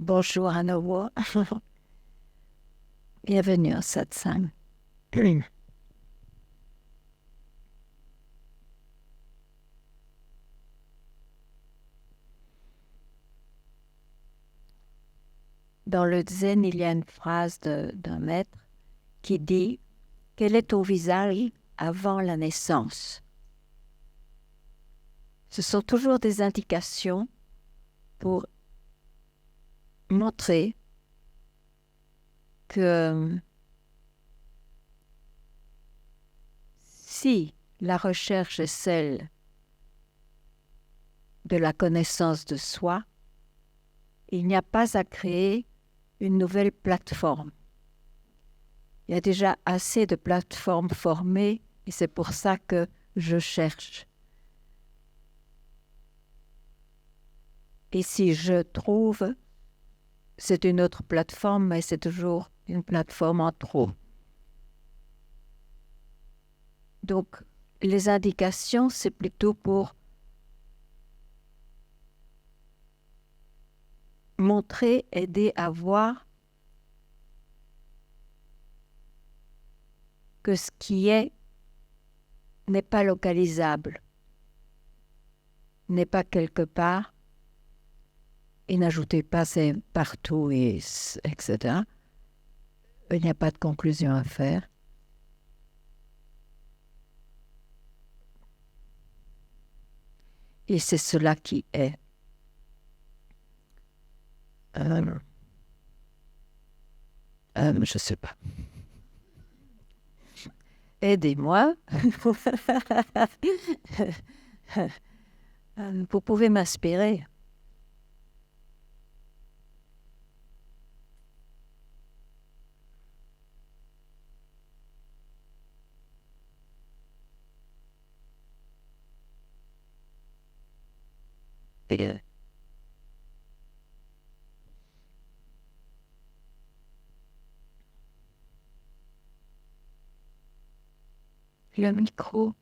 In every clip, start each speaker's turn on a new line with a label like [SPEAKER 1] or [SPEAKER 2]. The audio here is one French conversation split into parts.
[SPEAKER 1] Bonjour à nouveau. Bienvenue au satsang. Dans le zen, il y a une phrase d'un maître qui dit « Quel est ton visage avant la naissance ?» Ce sont toujours des indications pour montrer que si la recherche est celle de la connaissance de soi, il n'y a pas à créer une nouvelle plateforme. Il y a déjà assez de plateformes formées et c'est pour ça que je cherche. Et si je trouve, c'est une autre plateforme, mais c'est toujours une plateforme en trop. Donc, les indications, c'est plutôt pour montrer, aider à voir que ce qui est n'est pas localisable, n'est pas quelque part, et n'ajoutez pas c'est partout, etc. Il n'y a pas de conclusion à faire. Et c'est cela qui est. Je ne sais pas. Aidez-moi. Vous pouvez m'inspirer. Le micro.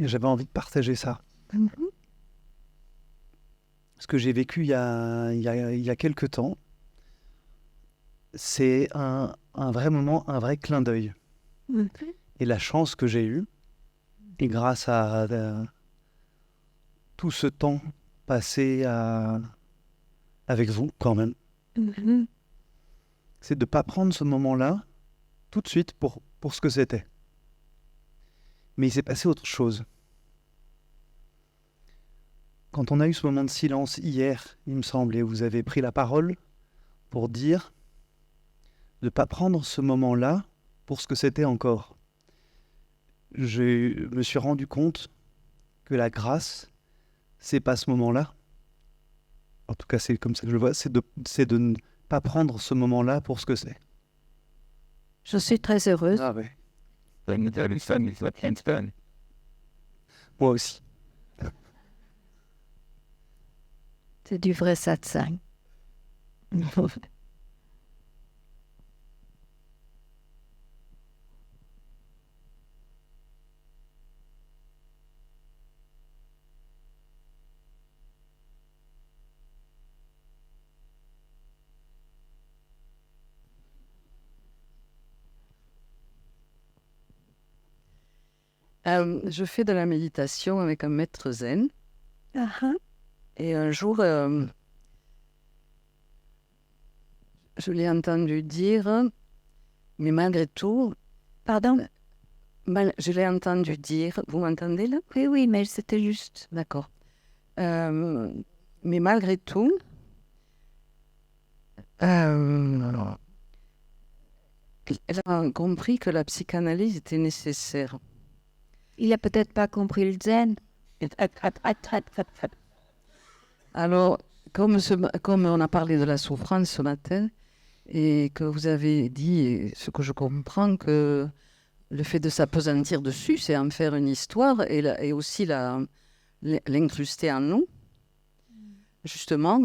[SPEAKER 2] Et j'avais envie de partager ça. Ce que j'ai vécu il y a quelques temps, c'est un vrai moment, un vrai clin d'œil. Et la chance que j'ai eue, et grâce à tout ce temps passé avec vous quand même, c'est de ne pas prendre ce moment-là tout de suite pour ce que c'était. Mais il s'est passé autre chose. Quand on a eu ce moment de silence hier, il me semble, et vous avez pris la parole pour dire de ne pas prendre ce moment-là pour ce que c'était encore. Je me suis rendu compte que la grâce, c'est pas ce moment-là. En tout cas, c'est comme ça que je le vois, c'est de ne pas prendre ce moment-là pour ce que c'est.
[SPEAKER 1] Je suis très heureuse.
[SPEAKER 2] Ah ouais. Moi aussi.
[SPEAKER 1] C'est du vrai satsang.
[SPEAKER 3] Je fais de la méditation avec un maître zen. Et un jour, je l'ai entendu dire, mais malgré tout...
[SPEAKER 1] Pardon?
[SPEAKER 3] Je l'ai entendu dire... Vous m'entendez là?
[SPEAKER 1] Oui, mais c'était juste.
[SPEAKER 3] D'accord. Mais malgré tout... elle a compris que la psychanalyse était nécessaire.
[SPEAKER 1] Il n'a peut-être pas compris le zen.
[SPEAKER 3] Alors, comme on a parlé de la souffrance ce matin, et que vous avez dit, et ce que je comprends, que le fait de s'appesantir dessus, c'est en faire une histoire et aussi l'incruster en nous. justement,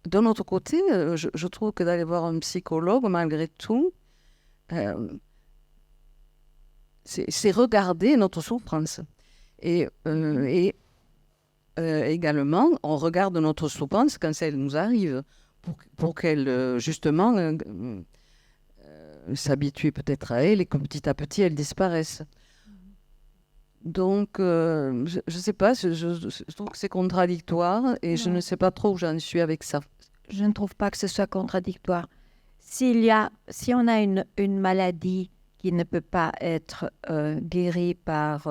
[SPEAKER 3] d'un autre côté, je trouve que d'aller voir un psychologue, malgré tout, c'est regarder notre souffrance. Et également, on regarde notre souffrance quand elle nous arrive, pour qu'elle, justement, s'habitue peut-être à elle et que petit à petit, elle disparaisse. Donc, je ne sais pas, je trouve que c'est contradictoire et je ne sais pas trop où j'en suis avec ça.
[SPEAKER 1] Je ne trouve pas que ce soit contradictoire. Si on a une maladie qui ne peut pas être guérie par,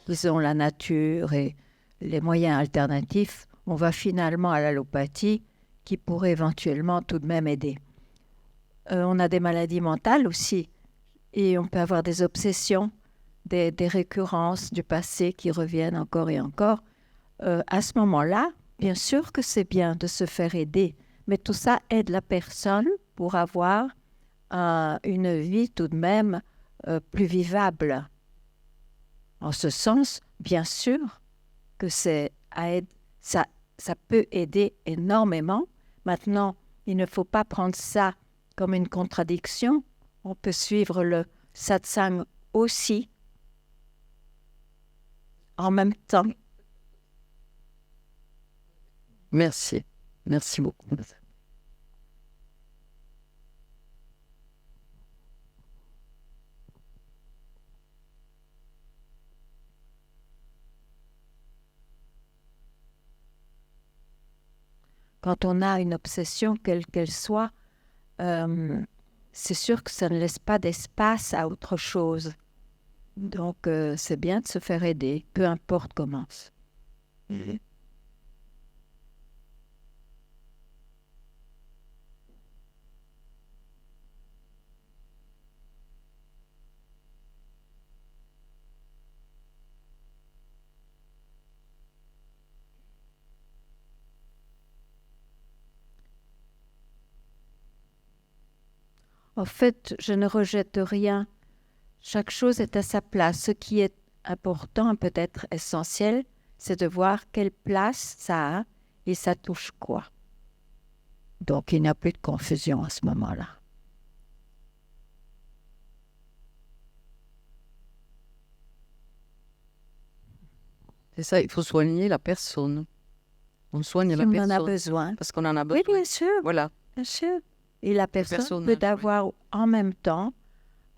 [SPEAKER 1] disons, la nature et les moyens alternatifs, on va finalement à l'allopathie qui pourrait éventuellement tout de même aider. On a des maladies mentales aussi et on peut avoir des obsessions, des récurrences du passé qui reviennent encore et encore. À ce moment-là, bien sûr que c'est bien de se faire aider, mais tout ça aide la personne pour avoir une vie tout de même plus vivable. En ce sens, bien sûr que ça peut aider énormément. Maintenant, il ne faut pas prendre ça comme une contradiction. On peut suivre le satsang aussi en même temps.
[SPEAKER 3] Merci. Merci beaucoup.
[SPEAKER 1] Quand on a une obsession, quelle qu'elle soit, c'est sûr que ça ne laisse pas d'espace à autre chose. Donc, c'est bien de se faire aider, peu importe comment. En fait, je ne rejette rien. Chaque chose est à sa place. Ce qui est important, peut-être essentiel, c'est de voir quelle place ça a et ça touche quoi. Donc, il n'y a plus de confusion à ce moment-là.
[SPEAKER 3] C'est ça, il faut soigner la personne. On soigne la
[SPEAKER 1] Si on
[SPEAKER 3] personne.
[SPEAKER 1] en a besoin.
[SPEAKER 3] Parce qu'on en a
[SPEAKER 1] Oui,
[SPEAKER 3] besoin.
[SPEAKER 1] bien sûr.
[SPEAKER 3] Voilà.
[SPEAKER 1] Bien sûr. Et la personne
[SPEAKER 3] personne,
[SPEAKER 1] peut
[SPEAKER 3] oui.
[SPEAKER 1] avoir en même temps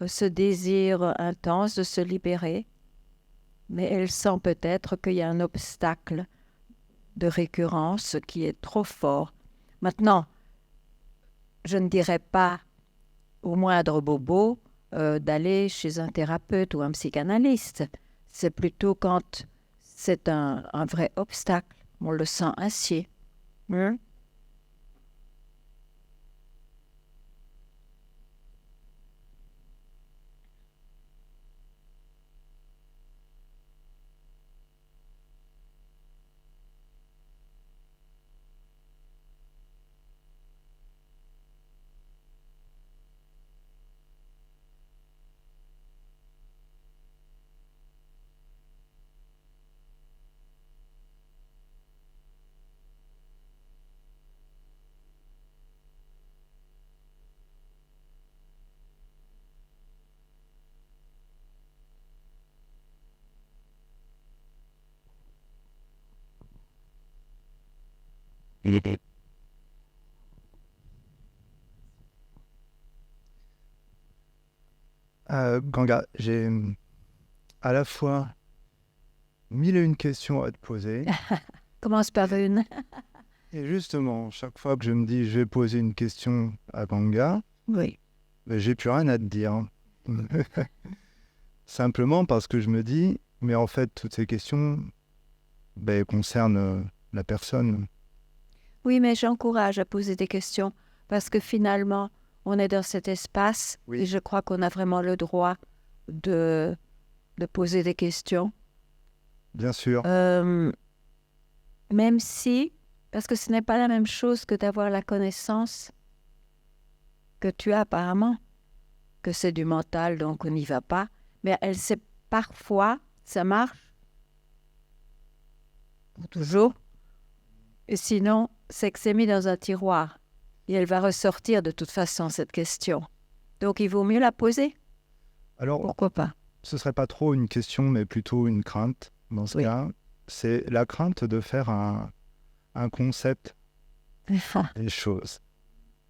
[SPEAKER 1] ce désir intense de se libérer, mais elle sent peut-être qu'il y a un obstacle de récurrence qui est trop fort. Maintenant, je ne dirais pas au moindre bobo d'aller chez un thérapeute ou un psychanalyste. C'est plutôt quand c'est un vrai obstacle. On le sent ainsi.
[SPEAKER 4] Ganga, j'ai à la fois 1001 questions à te poser.
[SPEAKER 1] Commence par une.
[SPEAKER 4] Et justement, chaque fois que je me dis je vais poser une question à Ganga,
[SPEAKER 1] Oui.
[SPEAKER 4] ben, j'ai plus rien à te dire. Simplement parce que je me dis, mais en fait, toutes ces questions ben, concernent la personne.
[SPEAKER 1] Oui, mais j'encourage à poser des questions parce que finalement, on est dans cet espace
[SPEAKER 4] Oui.
[SPEAKER 1] et je crois qu'on a vraiment le droit de poser des questions.
[SPEAKER 4] Bien sûr.
[SPEAKER 1] Même si, parce que ce n'est pas la même chose que d'avoir la connaissance que tu as apparemment, que c'est du mental, donc on n'y va pas. Mais elle sait parfois, ça marche, pour toujours, Et sinon, c'est que c'est mis dans un tiroir. Et elle va ressortir de toute façon, cette question. Donc, il vaut mieux la poser.
[SPEAKER 4] Alors,
[SPEAKER 1] Pourquoi pas?
[SPEAKER 4] ce serait pas trop une question, mais plutôt une crainte. Dans ce
[SPEAKER 1] Oui.
[SPEAKER 4] cas, c'est la crainte de faire un concept des choses.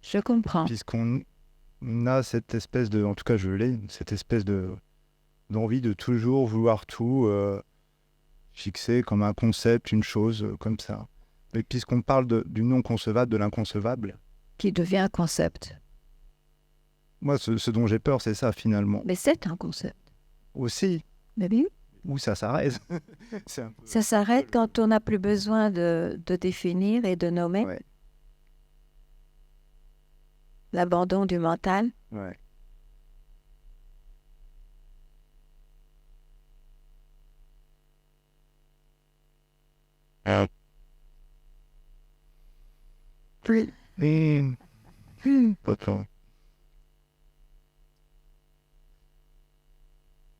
[SPEAKER 1] Je comprends.
[SPEAKER 4] Puisqu'on a cette espèce de, en tout cas je l'ai, cette espèce d'envie de toujours vouloir tout fixer comme un concept, une chose comme ça. Mais puisqu'on parle du non concevable, de l'inconcevable,
[SPEAKER 1] Qui devient un concept.
[SPEAKER 4] moi ce dont j'ai peur, c'est ça finalement.
[SPEAKER 1] Mais c'est un concept.
[SPEAKER 4] Aussi,
[SPEAKER 1] Mais oui.
[SPEAKER 4] où ça s'arrête. C'est un peu-
[SPEAKER 1] Ça s'arrête quand on n'a plus besoin de définir et de nommer.
[SPEAKER 4] Ouais,
[SPEAKER 1] L'abandon du mental.
[SPEAKER 4] ouais. Et... Pas tant.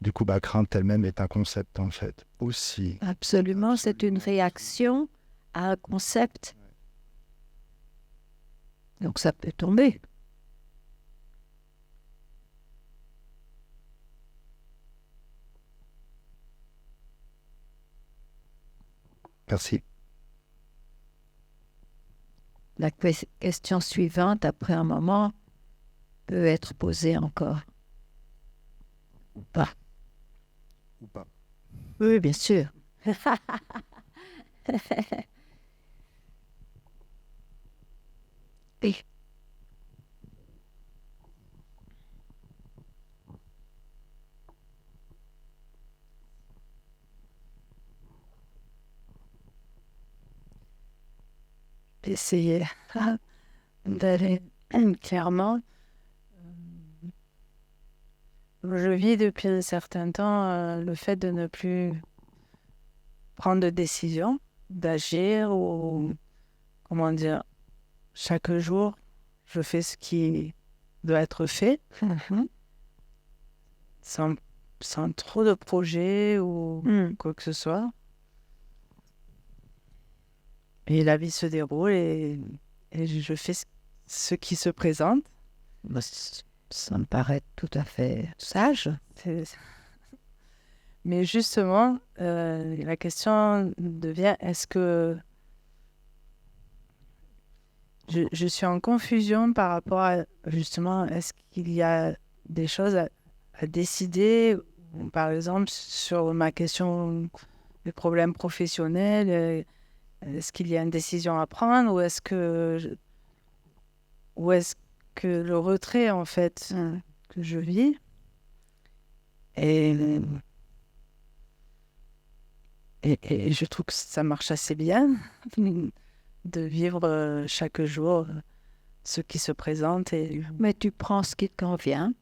[SPEAKER 4] Du coup, crainte elle-même est un concept en fait. Aussi.
[SPEAKER 1] Absolument, c'est une réaction à un concept. Donc ça peut tomber.
[SPEAKER 4] Merci.
[SPEAKER 1] La question suivante, après un moment, peut être posée encore. Ou pas.
[SPEAKER 4] Ou pas.
[SPEAKER 1] Oui, bien sûr. Oui. Essayer d'aller clairement. Je vis depuis un certain temps le fait de ne plus prendre de décision, d'agir ou, comment dire, chaque jour, je fais ce qui doit être fait, sans trop de projets ou quoi que ce soit. Et la vie se déroule et je fais ce qui se présente. Ça me paraît tout à fait sage. Mais justement, la question devient, est-ce que je suis en confusion par rapport à, justement, est-ce qu'il y a des choses à décider, par exemple, sur ma question des problèmes professionnels, est-ce qu'il y a une décision à prendre ou est-ce que le retrait, en fait, que je vis et je trouve que ça marche assez bien de vivre chaque jour ce qui se présente. Mais tu prends ce qui te convient.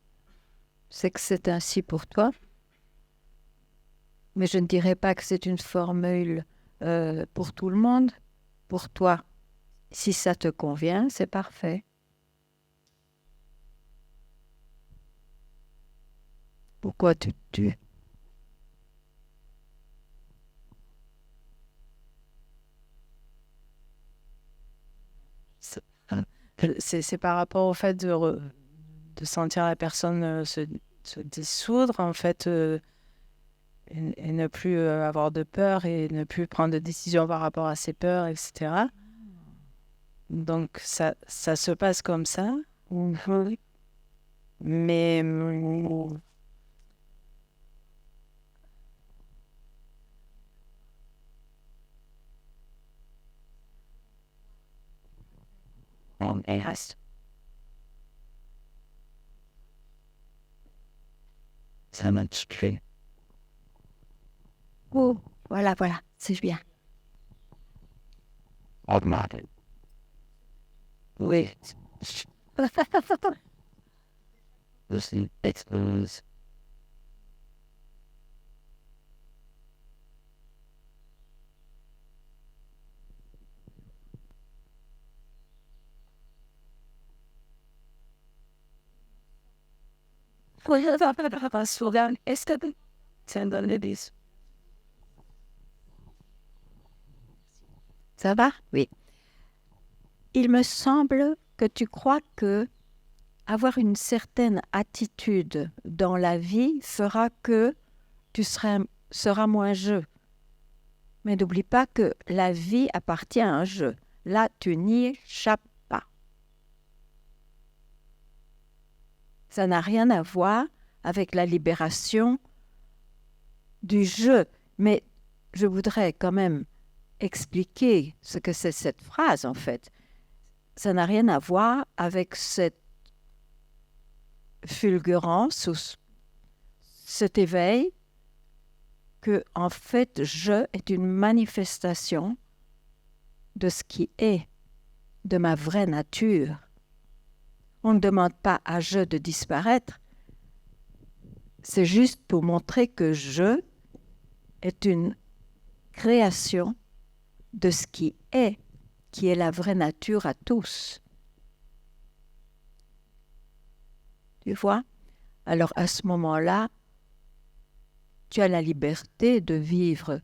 [SPEAKER 1] C'est que c'est ainsi pour toi. Mais je ne dirais pas que c'est une formule pour tout le monde. Pour toi, si ça te convient, c'est parfait. Pourquoi tu... C'est par rapport au fait de sentir la personne se dissoudre, en fait, et ne plus avoir de peur et ne plus prendre de décision par rapport à ses peurs, etc. Donc, ça se passe comme ça. Mais... Ça marche plus. Oh, voilà, c'est bien. Augmented. Oui. Listen, expose. Ça va? Oui. il me semble que tu crois que avoir une certaine attitude dans la vie fera que tu seras moins jeu. Mais n'oublie pas que la vie appartient à un jeu. Là, tu n'y échappes pas. Ça n'a rien à voir avec la libération du jeu. Mais je voudrais quand même expliquer ce que c'est cette phrase, en fait. Ça n'a rien à voir avec cette fulgurance ou cet éveil que, en fait, je est une manifestation de ce qui est, de ma vraie nature. On ne demande pas à je de disparaître. C'est juste pour montrer que je est une création de ce qui est la vraie nature à tous. Tu vois? Alors à ce moment-là, tu as la liberté de vivre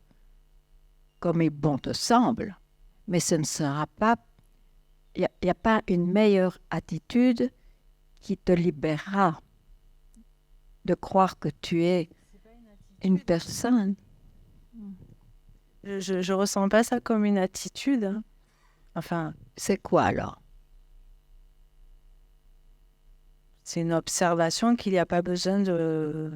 [SPEAKER 1] comme il bon te semble, mais ce ne sera pas, il n'y a pas une meilleure attitude qui te libérera de croire que tu es une personne.
[SPEAKER 5] Je ressens pas ça comme une attitude, hein. Enfin,
[SPEAKER 1] C'est quoi alors?
[SPEAKER 5] c'est une observation qu'il n'y a pas besoin de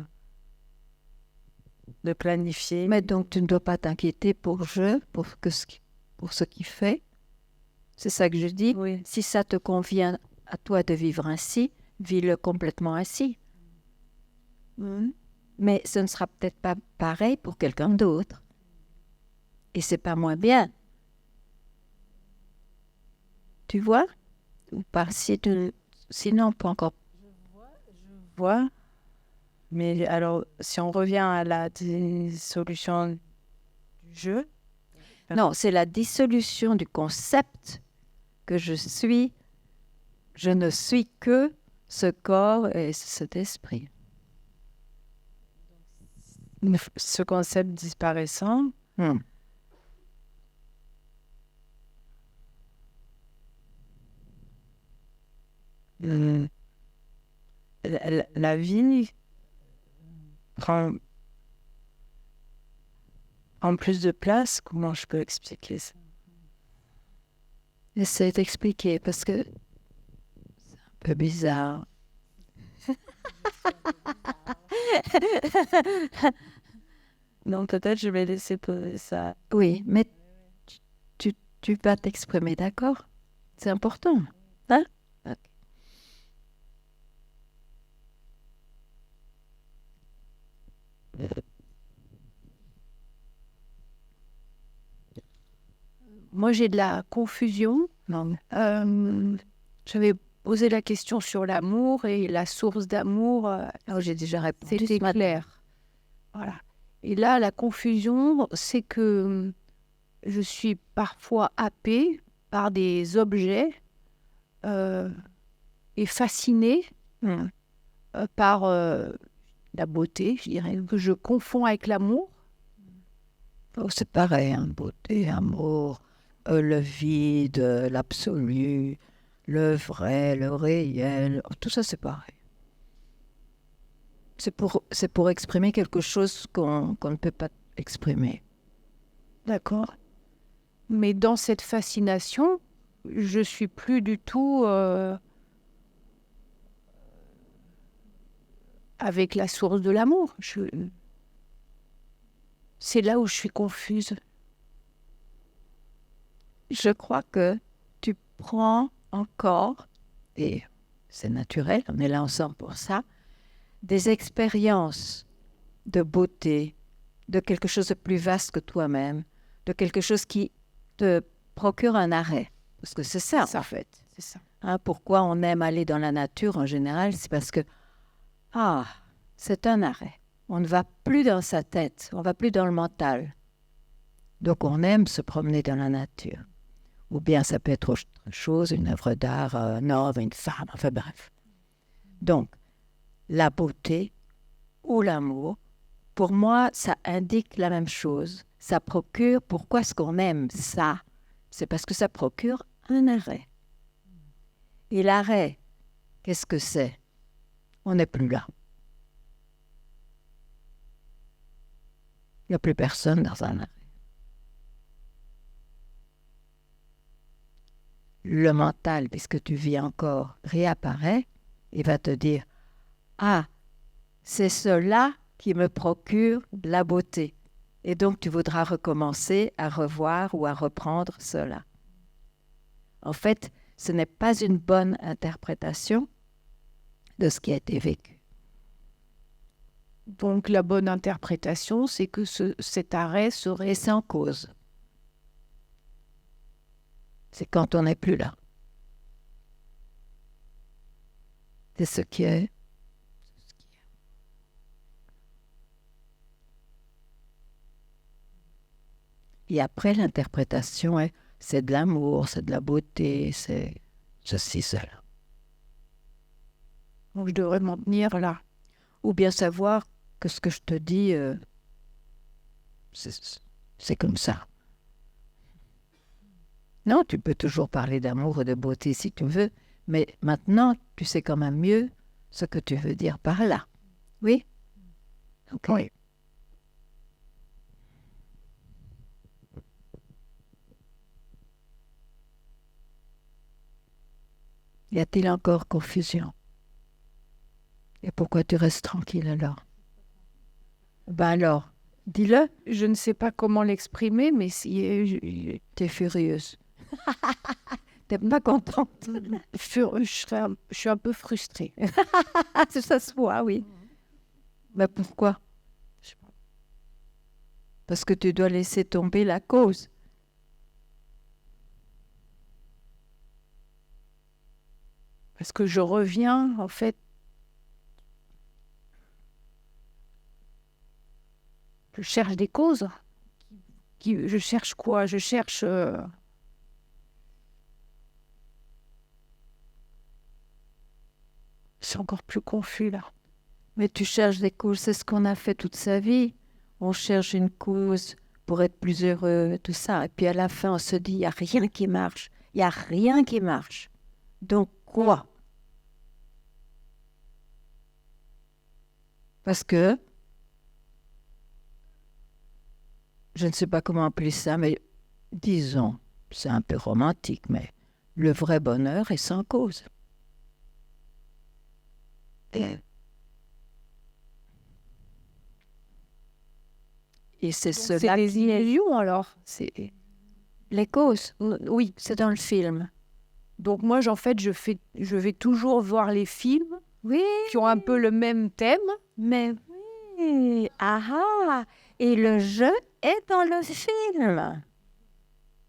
[SPEAKER 5] planifier.
[SPEAKER 1] Mais donc tu ne dois pas t'inquiéter pour ce qui fait. C'est ça que je dis.
[SPEAKER 5] Oui.
[SPEAKER 1] Si ça te convient à toi de vivre ainsi, vis-le complètement ainsi. Mais ce ne sera peut-être pas pareil pour quelqu'un d'autre. Et c'est pas moins bien. Tu vois? Ou pas? Sinon, pas encore.
[SPEAKER 5] Vois. Mais alors, si on revient à la dissolution du jeu,
[SPEAKER 1] Non, c'est la dissolution du concept que je ne suis que ce corps et cet esprit.
[SPEAKER 5] ce concept disparaissant, la vie prend plus de place. Comment je peux expliquer ça?
[SPEAKER 1] Essaie d'expliquer parce que c'est un peu bizarre.
[SPEAKER 5] Non, peut-être je vais laisser poser ça.
[SPEAKER 1] Oui, mais tu vas t'exprimer, d'accord? C'est important. Hein? Ok.
[SPEAKER 6] Moi, j'ai de la confusion.
[SPEAKER 1] Non.
[SPEAKER 6] J'avais posé la question sur l'amour et la source d'amour.
[SPEAKER 1] Oh, j'ai déjà répondu.
[SPEAKER 6] C'était
[SPEAKER 1] ce matin.
[SPEAKER 6] clair. Voilà. Et là, la confusion, c'est que je suis parfois happée par des objets et fascinée par la beauté, je dirais, que je confonds avec l'amour.
[SPEAKER 1] Oh, c'est pareil, hein, beauté, amour, le vide, l'absolu, le vrai, le réel, tout ça c'est pareil. C'est pour exprimer quelque chose qu'on ne peut pas exprimer.
[SPEAKER 6] D'accord. Mais dans cette fascination, je suis plus du tout avec la source de l'amour. C'est là où je suis confuse.
[SPEAKER 1] Je crois que tu prends encore, et c'est naturel, on est là ensemble pour ça, des expériences de beauté, de quelque chose de plus vaste que toi-même, de quelque chose qui te procure un arrêt. Parce que c'est ça, en fait.
[SPEAKER 6] C'est ça.
[SPEAKER 1] Hein, pourquoi on aime aller dans la nature en général, c'est parce que, c'est un arrêt. On ne va plus dans sa tête, on ne va plus dans le mental. Donc on aime se promener dans la nature. Ou bien ça peut être autre chose, une œuvre d'art, un homme, une femme, enfin bref. Donc, la beauté ou l'amour, pour moi, ça indique la même chose. Ça procure, pourquoi est-ce qu'on aime ça? C'est parce que ça procure un arrêt. Et l'arrêt, qu'est-ce que c'est? On n'est plus là. Il n'y a plus personne dans un arrêt. Le mental, puisque tu vis encore, réapparaît et va te dire « Ah, c'est cela qui me procure la beauté. » Et donc, tu voudras recommencer à revoir ou à reprendre cela. En fait, ce n'est pas une bonne interprétation de ce qui a été vécu.
[SPEAKER 6] Donc la bonne interprétation, c'est que cet arrêt serait
[SPEAKER 1] Et sans cause. C'est quand on n'est plus là. C'est ce qui est. Et après, l'interprétation est, c'est de l'amour, c'est de la beauté, c'est ceci, cela.
[SPEAKER 6] Donc je devrais m'en tenir là.
[SPEAKER 1] Ou bien savoir que ce que je te dis, c'est comme ça. Non, tu peux toujours parler d'amour et de beauté si tu veux, mais maintenant, tu sais quand même mieux ce que tu veux dire par là. Oui? Ok.
[SPEAKER 6] Oui.
[SPEAKER 1] Y a-t-il encore confusion? Et pourquoi tu restes tranquille alors? Ben alors, dis-le.
[SPEAKER 6] Je ne sais pas comment l'exprimer, mais si
[SPEAKER 1] T'es furieuse. T'es pas contente.
[SPEAKER 6] je suis un peu frustrée.
[SPEAKER 1] Ça se voit, oui. Mais pourquoi? Parce que tu dois laisser tomber la cause.
[SPEAKER 6] Parce que je reviens, en fait, je cherche des causes. Je cherche quoi? Je cherche... C'est encore plus confus, là.
[SPEAKER 1] Mais tu cherches des causes, c'est ce qu'on a fait toute sa vie. On cherche une cause pour être plus heureux, tout ça. Et puis à la fin, on se dit, il n'y a rien qui marche. Il n'y a rien qui marche. Donc quoi? Parce que, je ne sais pas comment appeler ça, mais disons, c'est un peu romantique, mais le vrai bonheur est sans cause. Et c'est
[SPEAKER 6] C'est
[SPEAKER 1] cela
[SPEAKER 6] des illusions, alors.
[SPEAKER 1] les causes.
[SPEAKER 6] Oui.
[SPEAKER 1] C'est dans le film.
[SPEAKER 6] Donc moi, en fait, je vais toujours voir les films
[SPEAKER 1] Oui,
[SPEAKER 6] qui ont un peu le même thème.
[SPEAKER 1] mais oui. Ah ah. Et le jeu est dans le film.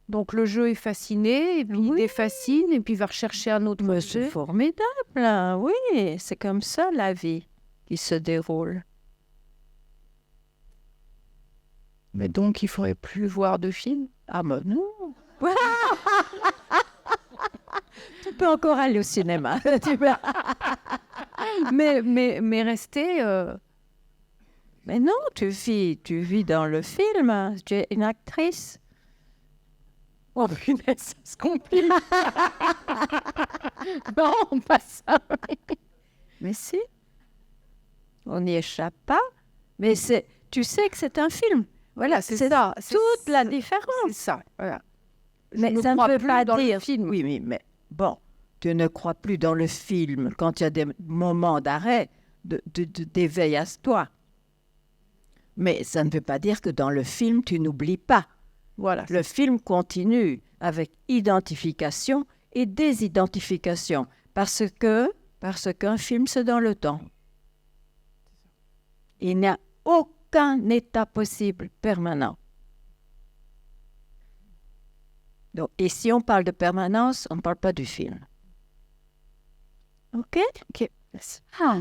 [SPEAKER 6] Donc le jeu est fasciné, et puis il
[SPEAKER 1] Oui.
[SPEAKER 6] est fascine, et puis il va rechercher un autre
[SPEAKER 1] Mais
[SPEAKER 6] jeu.
[SPEAKER 1] c'est formidable, hein. Oui. C'est comme ça la vie qui se déroule.
[SPEAKER 6] Mais donc, il ne faudrait plus voir de films.
[SPEAKER 1] Ah mais non. Tu peux encore aller au cinéma. Tu peux-
[SPEAKER 6] mais rester...
[SPEAKER 1] Mais non, tu vis dans le film. Hein. Tu es une actrice.
[SPEAKER 6] Oh punaise, ça se complique. Non, pas ça.
[SPEAKER 1] Mais si. On n'y échappe pas. Mais c'est, tu sais que c'est un film. Voilà,
[SPEAKER 6] c'est
[SPEAKER 1] c'est
[SPEAKER 6] ça.
[SPEAKER 1] toute la différence.
[SPEAKER 6] C'est ça, voilà.
[SPEAKER 1] Mais
[SPEAKER 6] ne
[SPEAKER 1] ça ne
[SPEAKER 6] crois
[SPEAKER 1] veut
[SPEAKER 6] plus
[SPEAKER 1] pas
[SPEAKER 6] dans le
[SPEAKER 1] dire.
[SPEAKER 6] film.
[SPEAKER 1] Oui, oui, mais bon, tu ne crois plus dans le film quand il y a des moments d'arrêt, d'éveil à toi. Mais ça ne veut pas dire que dans le film, tu n'oublies pas.
[SPEAKER 6] Voilà.
[SPEAKER 1] Le film continue avec identification et désidentification parce qu'un film, c'est dans le temps. Il n'y a aucun état possible permanent. Donc, et si on parle de permanence, on ne parle pas du film. OK?
[SPEAKER 6] Ok.
[SPEAKER 1] Ah.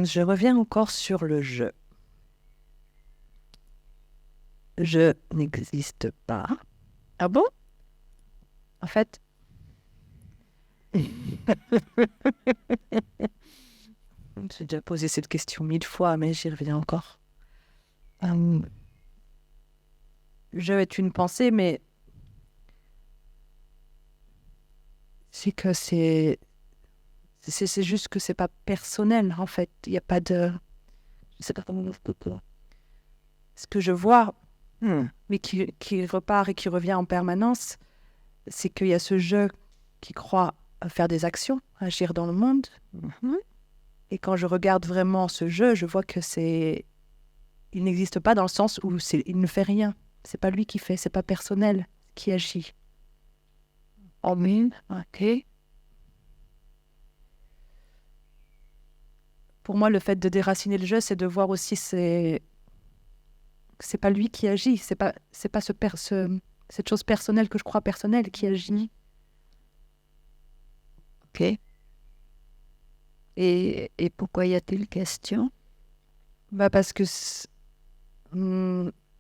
[SPEAKER 5] Je reviens encore sur le jeu. Je n'existe pas.
[SPEAKER 1] Ah bon?
[SPEAKER 5] En fait, J'ai déjà posé cette question 1000 fois, mais j'y reviens encore. Le jeu est une pensée, mais c'est que c'est juste que c'est pas personnel, en fait. Il n'y a pas de... Je sais pas comment vous expliquer. Ce que je vois, mais qui repart et qui revient en permanence, c'est qu'il y a ce jeu qui croit à faire des actions, à agir dans le monde. Et quand je regarde vraiment ce jeu, je vois que il n'existe pas dans le sens où il ne fait rien. C'est pas lui qui fait, c'est pas personnel qui agit. Ok. Pour moi, le fait de déraciner le jeu, c'est de voir aussi c'est pas lui qui agit, c'est pas cette chose personnelle que je crois personnelle qui agit.
[SPEAKER 1] Ok. Et pourquoi y a-t-il question?
[SPEAKER 5] Parce que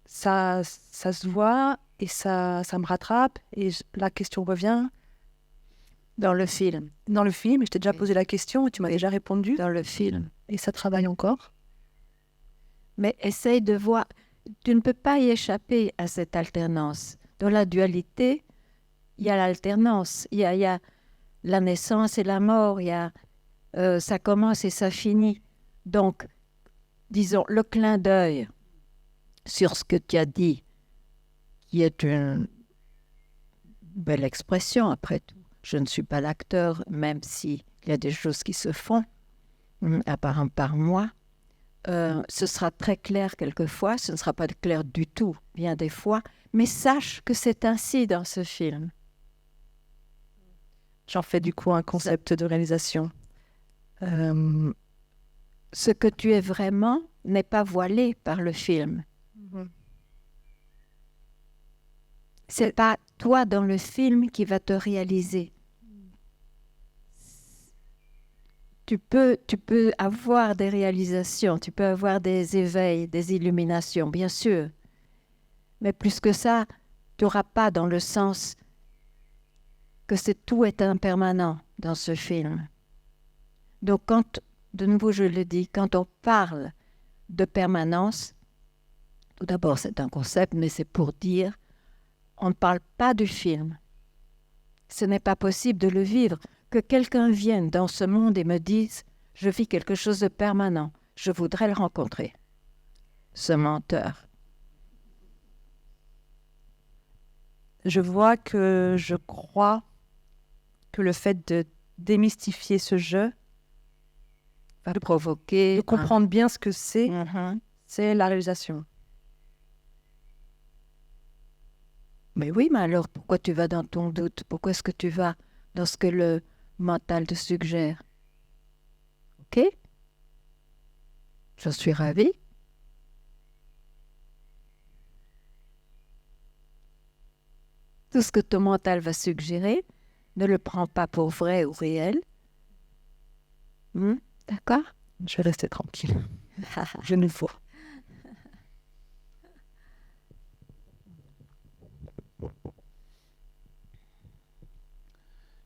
[SPEAKER 5] ça se voit et ça me rattrape et la question revient.
[SPEAKER 1] Dans le film.
[SPEAKER 5] Dans le film, et je t'ai déjà
[SPEAKER 1] Oui.
[SPEAKER 5] posé la question et tu m'as
[SPEAKER 1] Oui.
[SPEAKER 5] déjà répondu.
[SPEAKER 1] Dans le film.
[SPEAKER 5] Et ça travaille encore.
[SPEAKER 1] Mais essaye de voir. Tu ne peux pas y échapper à cette alternance. Dans la dualité, il y a l'alternance. Il y a la naissance et la mort. Il y a ça commence et ça finit. Donc, disons, le clin d'œil sur ce que tu as dit, qui est une belle expression après tout. Je ne suis pas l'acteur, même s'il y a des choses qui se font par moi. Ce sera très clair quelquefois, ce ne sera pas clair du tout, bien des fois, mais sache que c'est ainsi dans ce film.
[SPEAKER 5] J'en fais du coup un concept de réalisation.
[SPEAKER 1] Ce que tu es vraiment n'est pas voilé par le film. C'est pas toi dans le film qui va te réaliser. Tu peux avoir des réalisations, tu peux avoir des éveils, des illuminations, bien sûr. Mais plus que ça, tu n'auras pas dans le sens que tout est impermanent dans ce film. Donc quand, de nouveau je le dis, quand on parle de permanence, tout d'abord c'est un concept, mais c'est pour dire, on ne parle pas du film. Ce n'est pas possible de le vivre. Que quelqu'un vienne dans ce monde et me dise « Je vis quelque chose de permanent, je voudrais le rencontrer. » Ce menteur.
[SPEAKER 5] Je vois que je crois que le fait de démystifier ce jeu,
[SPEAKER 1] Va provoquer...
[SPEAKER 5] de comprendre bien ce que c'est, c'est la réalisation.
[SPEAKER 1] Mais oui, mais alors pourquoi tu vas dans ton doute? Pourquoi est-ce que tu vas dans ce que le mental te suggère? Ok? Je suis ravie. Tout ce que ton mental va suggérer, ne le prends pas pour vrai ou réel. D'accord?
[SPEAKER 5] Je vais rester tranquille. Je ne faut.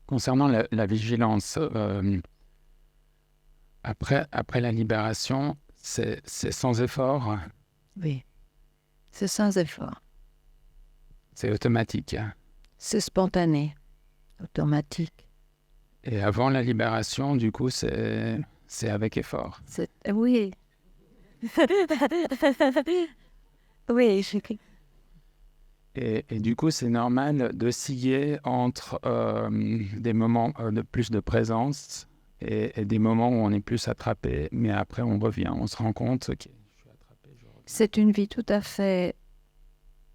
[SPEAKER 7] Concernant la vigilance, après la libération, c'est sans effort,
[SPEAKER 1] Oui. C'est sans effort.
[SPEAKER 7] c'est automatique.
[SPEAKER 1] C'est spontané, automatique.
[SPEAKER 7] Et avant la libération, du coup, c'est avec effort.
[SPEAKER 1] Oui. Oui,
[SPEAKER 7] Et du coup, c'est normal d'osciller entre des moments de plus de présence et des moments où on est plus attrapé, mais après on revient, on se rend compte, ok, je suis attrapé, je reviens.
[SPEAKER 1] c'est une vie tout à fait...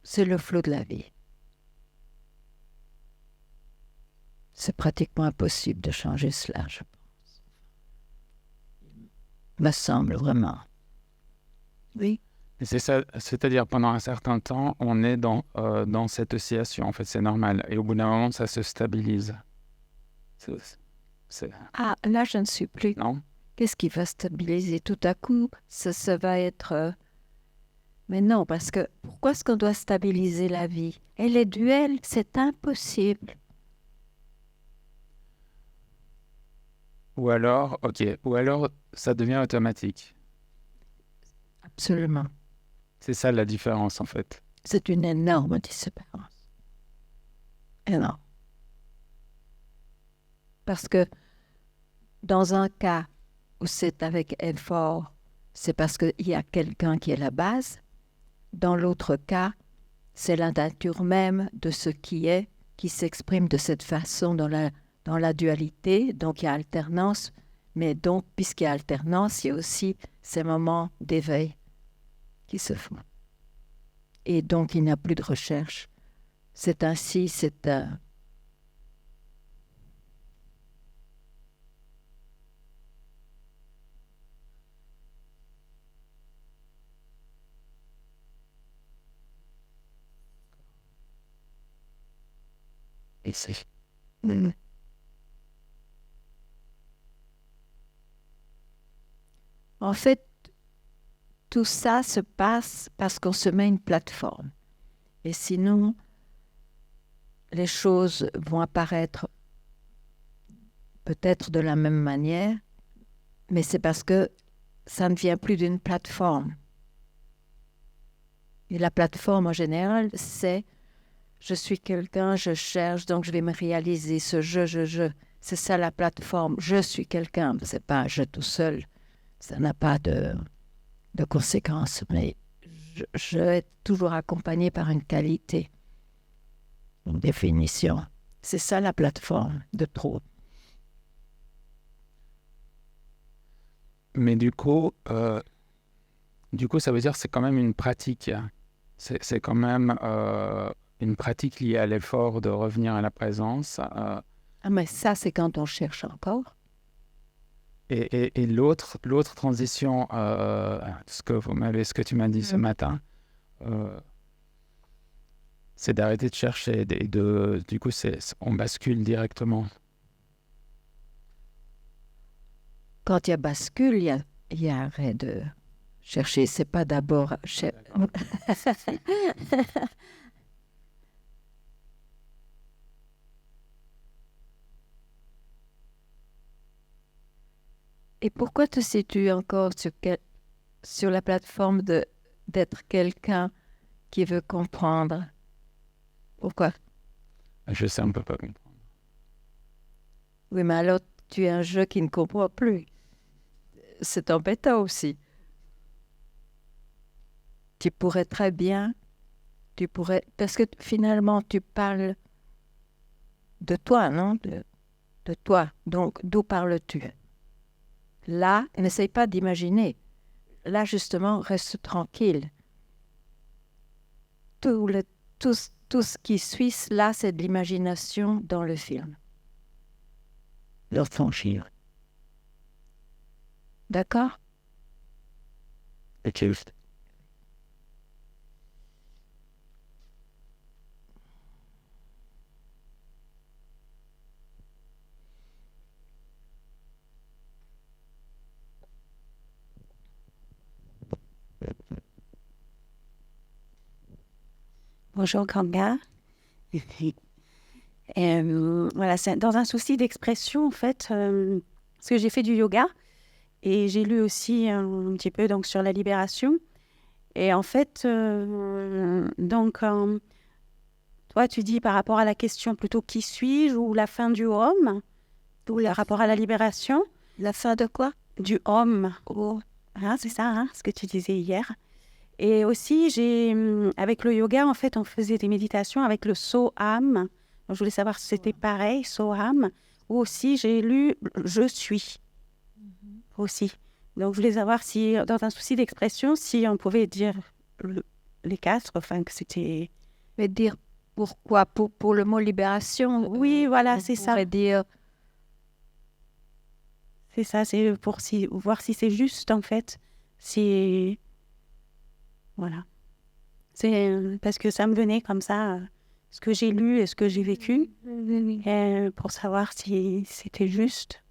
[SPEAKER 1] C'est le flot de la vie. C'est pratiquement impossible de changer cela, je pense. Me semble vraiment. Oui.
[SPEAKER 7] Et c'est ça, c'est-à-dire pendant un certain temps, on est dans cette oscillation, en fait, c'est normal. Et au bout d'un moment, ça se stabilise.
[SPEAKER 1] Ah, là, je ne suis plus.
[SPEAKER 7] Non?
[SPEAKER 1] Qu'est-ce qui va stabiliser tout à coup? Ça va être... Mais non, parce que pourquoi est-ce qu'on doit stabiliser la vie? Elle est duelle, c'est impossible.
[SPEAKER 7] Ou alors, ça devient automatique.
[SPEAKER 1] Absolument.
[SPEAKER 7] C'est ça la différence en fait.
[SPEAKER 1] C'est une énorme différence. Énorme. Parce que dans un cas où c'est avec effort, c'est parce qu'il y a quelqu'un qui est la base. Dans l'autre cas, c'est la nature même de ce qui est, qui s'exprime de cette façon dans la dualité. Donc il y a alternance, mais donc puisqu'il y a alternance, il y a aussi ces moments d'éveil qui se font. Et donc il n'y a plus de recherche. C'est ainsi, c'est un... Ici. En fait, tout ça se passe parce qu'on se met une plateforme. Et sinon, les choses vont apparaître peut-être de la même manière, mais c'est parce que ça ne vient plus d'une plateforme. Et la plateforme, en général, c'est je suis quelqu'un, je cherche, donc je vais me réaliser ce je. C'est ça la plateforme. Je suis quelqu'un. C'est pas un je tout seul. Ça n'a pas de conséquences. Mais je est toujours accompagné par une qualité, une définition. C'est ça la plateforme de trop.
[SPEAKER 7] Mais du coup, ça veut dire que c'est quand même une pratique. C'est quand même une pratique liée à l'effort de revenir à la présence.
[SPEAKER 1] Ah, mais ça, c'est quand on cherche encore.
[SPEAKER 7] Et l'autre transition, ce que tu m'as dit ce matin, c'est d'arrêter de chercher. Du coup, on bascule directement.
[SPEAKER 1] Quand il y a bascule, il y a arrêt de chercher. C'est pas d'abord... Et pourquoi te situes encore sur la plateforme d'être quelqu'un qui veut comprendre? Pourquoi?
[SPEAKER 7] Je sais, on ne peut pas comprendre.
[SPEAKER 1] Oui, mais alors tu es un jeu qui ne comprend plus. C'est embêtant aussi. Tu pourrais très bien, parce que finalement tu parles de toi, non? De toi. Donc, d'où parles-tu? Là, n'essaye pas d'imaginer. Là, justement, reste tranquille. Tout ce qui suit, là, c'est de l'imagination dans le film. Leur franchir. D'accord? C'est juste.
[SPEAKER 8] Bonjour Kanga. Voilà, c'est dans un souci d'expression, en fait, parce que j'ai fait du yoga et j'ai lu aussi un petit peu donc, sur la libération. Et en fait, toi, tu dis par rapport à la question plutôt qui suis-je ou la fin du homme, ou le rapport à la libération.
[SPEAKER 1] La fin de quoi?
[SPEAKER 8] Du homme.
[SPEAKER 1] Oh.
[SPEAKER 8] Hein, c'est ça, hein, ce que tu disais hier. Et aussi, avec le yoga, en fait, on faisait des méditations avec le Soham. Je voulais savoir si c'était pareil, Soham. Ou aussi, j'ai lu Je suis. Aussi. Donc, je voulais savoir si, dans un souci d'expression, si on pouvait dire les quatre, enfin, que c'était...
[SPEAKER 1] Mais dire pourquoi? Pour le mot libération?
[SPEAKER 8] Oui, voilà, c'est ça.
[SPEAKER 1] On pourrait dire...
[SPEAKER 8] C'est ça, c'est pour voir si c'est juste, en fait. Si... Voilà. C'est parce que ça me venait comme ça, ce que j'ai lu et ce que j'ai vécu, pour savoir si c'était juste.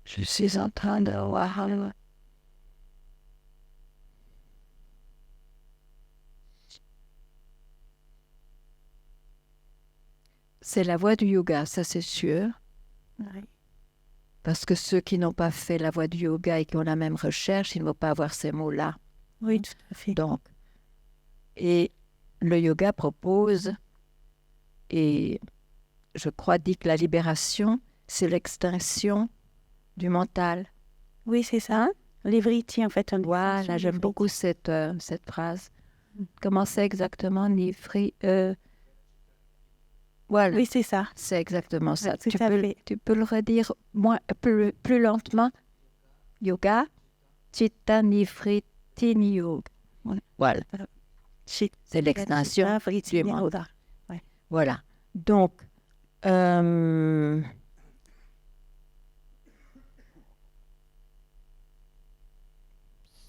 [SPEAKER 1] Je suis en train de voir. « c'est la voie du yoga, ça c'est sûr.
[SPEAKER 8] Oui.
[SPEAKER 1] Parce que ceux qui n'ont pas fait la voie du yoga et qui ont la même recherche, ils ne vont pas avoir ces mots-là.
[SPEAKER 8] Oui, tout à fait.
[SPEAKER 1] Donc, et le yoga propose, et je crois dit que la libération, c'est l'extinction du mental.
[SPEAKER 8] Oui, c'est ça. L'évriti, en fait.
[SPEAKER 1] Voilà, j'aime beaucoup cette phrase. Comment c'est exactement, voilà,
[SPEAKER 8] Oui, c'est ça.
[SPEAKER 1] c'est exactement ça.
[SPEAKER 8] Ouais, tout à fait.
[SPEAKER 1] Tu peux le redire plus lentement. Yoga, Chitta Nivriti Yoga. Voilà, c'est l'extinction du mental. Voilà. Donc,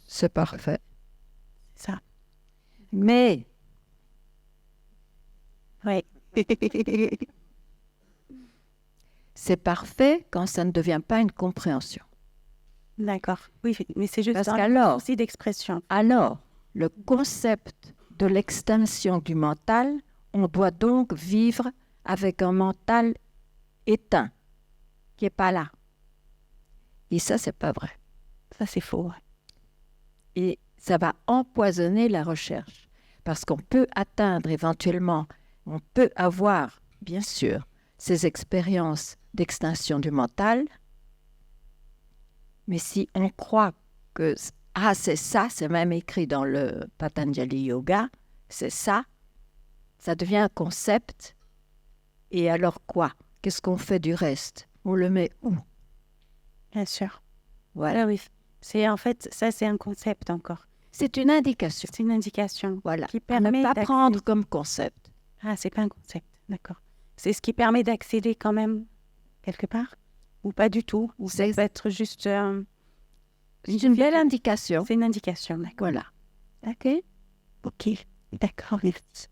[SPEAKER 1] c'est parfait.
[SPEAKER 8] Ça.
[SPEAKER 1] Mais,
[SPEAKER 8] Oui.
[SPEAKER 1] c'est parfait quand ça ne devient pas une compréhension.
[SPEAKER 8] D'accord. Oui, mais c'est juste
[SPEAKER 1] Parce
[SPEAKER 8] un
[SPEAKER 1] qu'alors,
[SPEAKER 8] souci d'expression.
[SPEAKER 1] alors, le concept de l'extinction du mental, on doit donc vivre avec un mental éteint, qui n'est pas là. Et ça, c'est pas vrai.
[SPEAKER 8] Ça, c'est faux.
[SPEAKER 1] Et ça va empoisonner la recherche. Parce qu'on peut atteindre éventuellement, on peut avoir, bien sûr, ces expériences d'extinction du mental, mais si on croit que c'est ça, c'est même écrit dans le Patanjali Yoga, c'est ça, ça devient un concept. Et alors quoi? Qu'est-ce qu'on fait du reste? On le met où?
[SPEAKER 8] Bien sûr.
[SPEAKER 1] Voilà.
[SPEAKER 8] Ah oui. C'est en fait, ça, c'est un concept encore.
[SPEAKER 1] C'est une indication.
[SPEAKER 8] C'est une indication.
[SPEAKER 1] Voilà.
[SPEAKER 8] Qui
[SPEAKER 1] À
[SPEAKER 8] permet
[SPEAKER 1] ne pas
[SPEAKER 8] d'accéder-
[SPEAKER 1] prendre comme concept.
[SPEAKER 8] Ah, c'est pas un concept. D'accord. C'est ce qui permet d'accéder quand même quelque part? Ou pas du tout? Ou ça
[SPEAKER 1] C'est
[SPEAKER 8] peut être juste...
[SPEAKER 1] c'est une belle indication.
[SPEAKER 8] C'est une indication, d'accord.
[SPEAKER 1] Voilà.
[SPEAKER 8] Ok. Ok. D'accord, merci.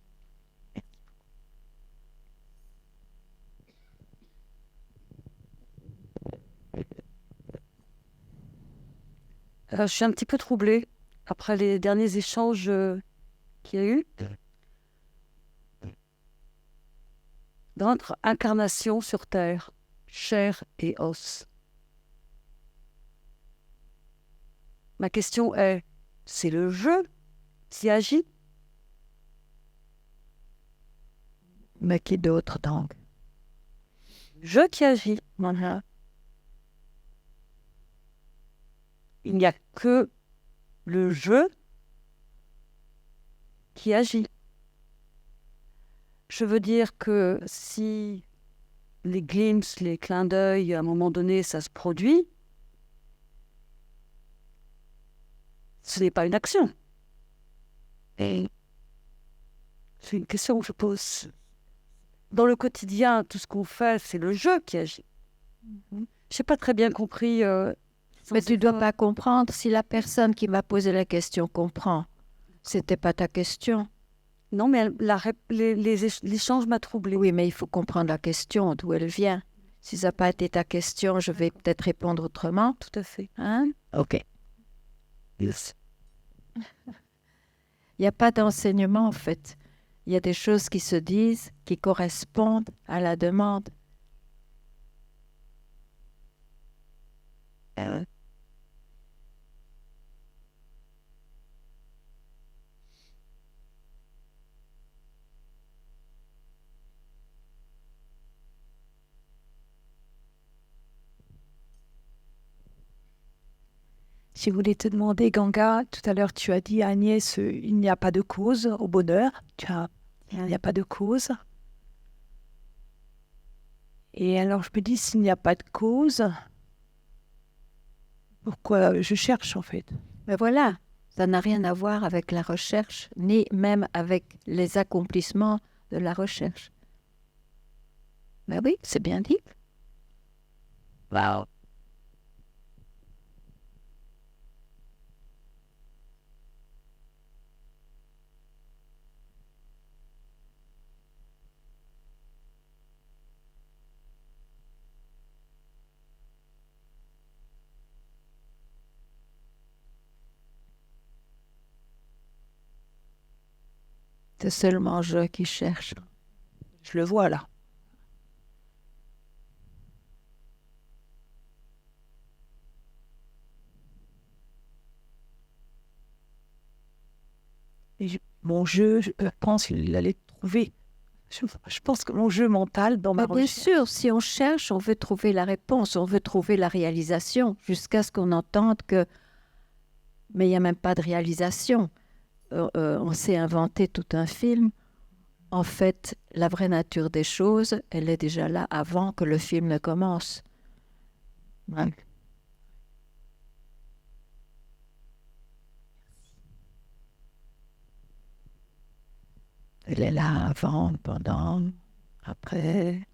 [SPEAKER 9] Je suis un petit peu troublée après les derniers échanges qu'il y a eu. Dans notre incarnation sur Terre, chair et os. Ma question est, c'est le jeu qui agit?
[SPEAKER 1] Mais qui d'autre donc?
[SPEAKER 9] Le jeu qui agit.
[SPEAKER 1] Voilà.
[SPEAKER 9] Il n'y a que le jeu qui agit. Je veux dire que si les glimpses, les clins d'œil, à un moment donné, ça se produit, ce n'est pas une action. Et c'est une question que je pose. Dans le quotidien, tout ce qu'on fait, c'est le jeu qui agit. Je n'ai pas très bien compris.
[SPEAKER 1] Mais tu ne dois pas comprendre si la personne qui m'a posé la question comprend. C'était pas ta question.
[SPEAKER 9] Non, mais l'échange m'a troublée.
[SPEAKER 1] Oui, mais il faut comprendre la question, d'où elle vient. Si ça n'a pas été ta question, je vais peut-être répondre autrement.
[SPEAKER 9] Tout à fait.
[SPEAKER 1] Hein? OK. Il n'y a pas d'enseignement, en fait. Il y a des choses qui se disent, qui correspondent à la demande.
[SPEAKER 5] Je voulais te demander, Ganga, tout à l'heure tu as dit à Agnès, il n'y a pas de cause au bonheur. Il n'y a pas de cause. Et alors je me dis, s'il n'y a pas de cause, pourquoi je cherche en fait?
[SPEAKER 1] Mais voilà, ça n'a rien à voir avec la recherche, ni même avec les accomplissements de la recherche. Ben oui, c'est bien dit. Wow. C'est seulement je qui cherche.
[SPEAKER 5] Je le vois là. mon jeu, je pense qu'il allait trouver. Je pense que mon jeu mental dans ma
[SPEAKER 1] Mais bien
[SPEAKER 5] recherche.
[SPEAKER 1] sûr, si on cherche, on veut trouver la réponse, on veut trouver la réalisation, jusqu'à ce qu'on entende que... Mais il n'y a même pas de réalisation. On s'est inventé tout un film. En fait, la vraie nature des choses, elle est déjà là avant que le film ne commence. Ouais. Elle est là avant, pendant, après.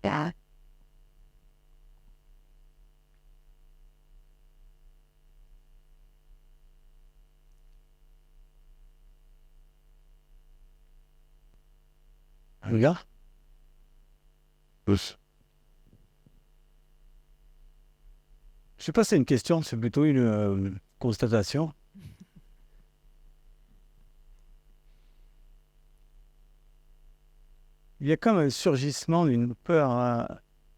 [SPEAKER 1] Ah.
[SPEAKER 10] Regarde.
[SPEAKER 4] Tous.
[SPEAKER 10] Je sais pas si c'est une question, c'est plutôt une constatation. Il y a comme un surgissement d'une peur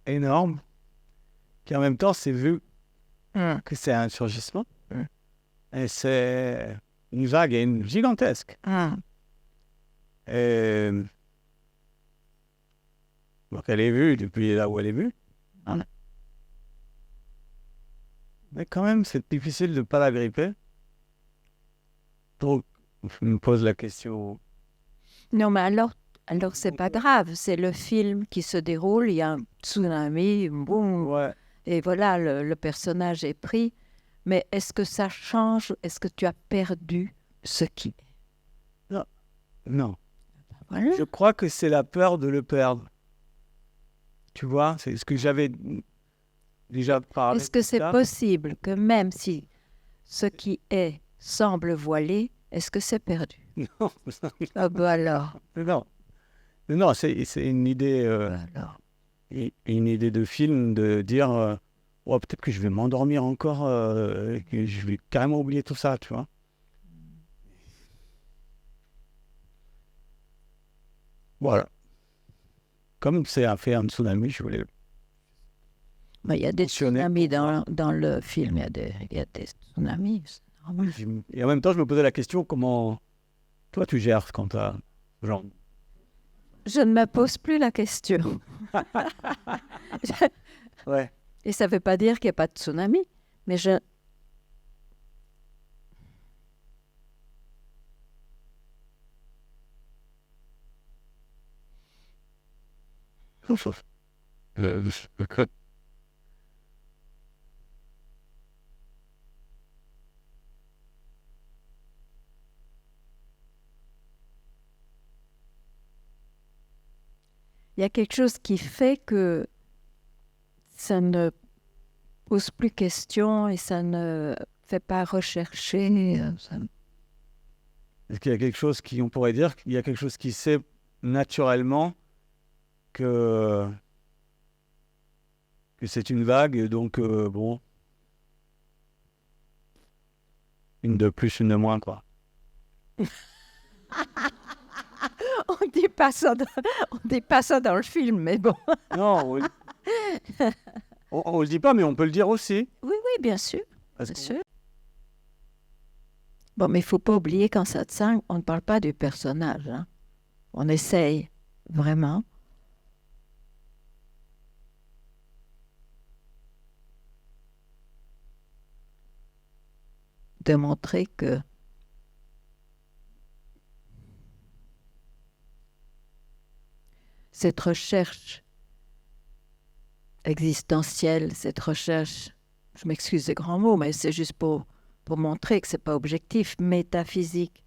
[SPEAKER 10] énorme, qui en même temps c'est vu que c'est un surgissement. Et c'est une vague gigantesque. Et donc elle est vue depuis là où elle est vue. Mais quand même, c'est difficile de ne pas la gripper. Donc, je me pose la question.
[SPEAKER 1] Non, mais alors c'est pas grave. C'est le film qui se déroule, il y a un tsunami, boum,
[SPEAKER 10] Ouais.
[SPEAKER 1] et voilà, le personnage est pris. Mais est-ce que ça change? Est-ce que tu as perdu ce qui est?
[SPEAKER 10] Non.
[SPEAKER 1] Voilà.
[SPEAKER 10] Je crois que c'est la peur de le perdre. Tu vois, c'est ce que j'avais déjà parlé.
[SPEAKER 1] Est-ce que
[SPEAKER 10] de
[SPEAKER 1] c'est
[SPEAKER 10] ça.
[SPEAKER 1] possible que même si ce qui est semble voilé, est-ce que c'est perdu?
[SPEAKER 10] Non,
[SPEAKER 1] Ah ben alors.
[SPEAKER 10] non, c'est une idée,
[SPEAKER 1] Alors.
[SPEAKER 10] une idée de film de dire, oh, peut-être que je vais m'endormir encore, et que je vais carrément oublier tout ça, tu vois. Voilà. Comme c'est un fait un tsunami, je voulais.
[SPEAKER 1] Mais il y a des
[SPEAKER 10] Mentionné.
[SPEAKER 1] tsunamis dans le film, il y a des tsunamis. C'est normal.
[SPEAKER 10] Et en même temps, je me posais la question, comment toi tu gères quand tu as genre.
[SPEAKER 1] Je ne me pose plus la question.
[SPEAKER 10] Ouais.
[SPEAKER 1] Et ça ne veut pas dire qu'il n'y a pas de tsunami, mais je... Il y a quelque chose qui fait que ça ne pose plus question et ça ne fait pas rechercher.
[SPEAKER 10] Est-ce qu'il y a quelque chose qui, on pourrait dire qu'il y a quelque chose qui sait naturellement que c'est une vague, et donc bon, une de plus, une de moins, quoi.
[SPEAKER 1] On ne dit pas ça dans le film, mais bon.
[SPEAKER 10] Non, on le dit pas, mais on peut le dire aussi.
[SPEAKER 1] Oui, bien sûr.
[SPEAKER 10] Parce
[SPEAKER 1] Bien
[SPEAKER 10] que-
[SPEAKER 1] sûr. Bon, mais il ne faut pas oublier qu'en satsang, on ne parle pas du personnage. Hein. On essaye vraiment de montrer que cette recherche existentielle, cette recherche, je m'excuse des grands mots, mais c'est juste pour montrer que ce n'est pas objectif, métaphysique,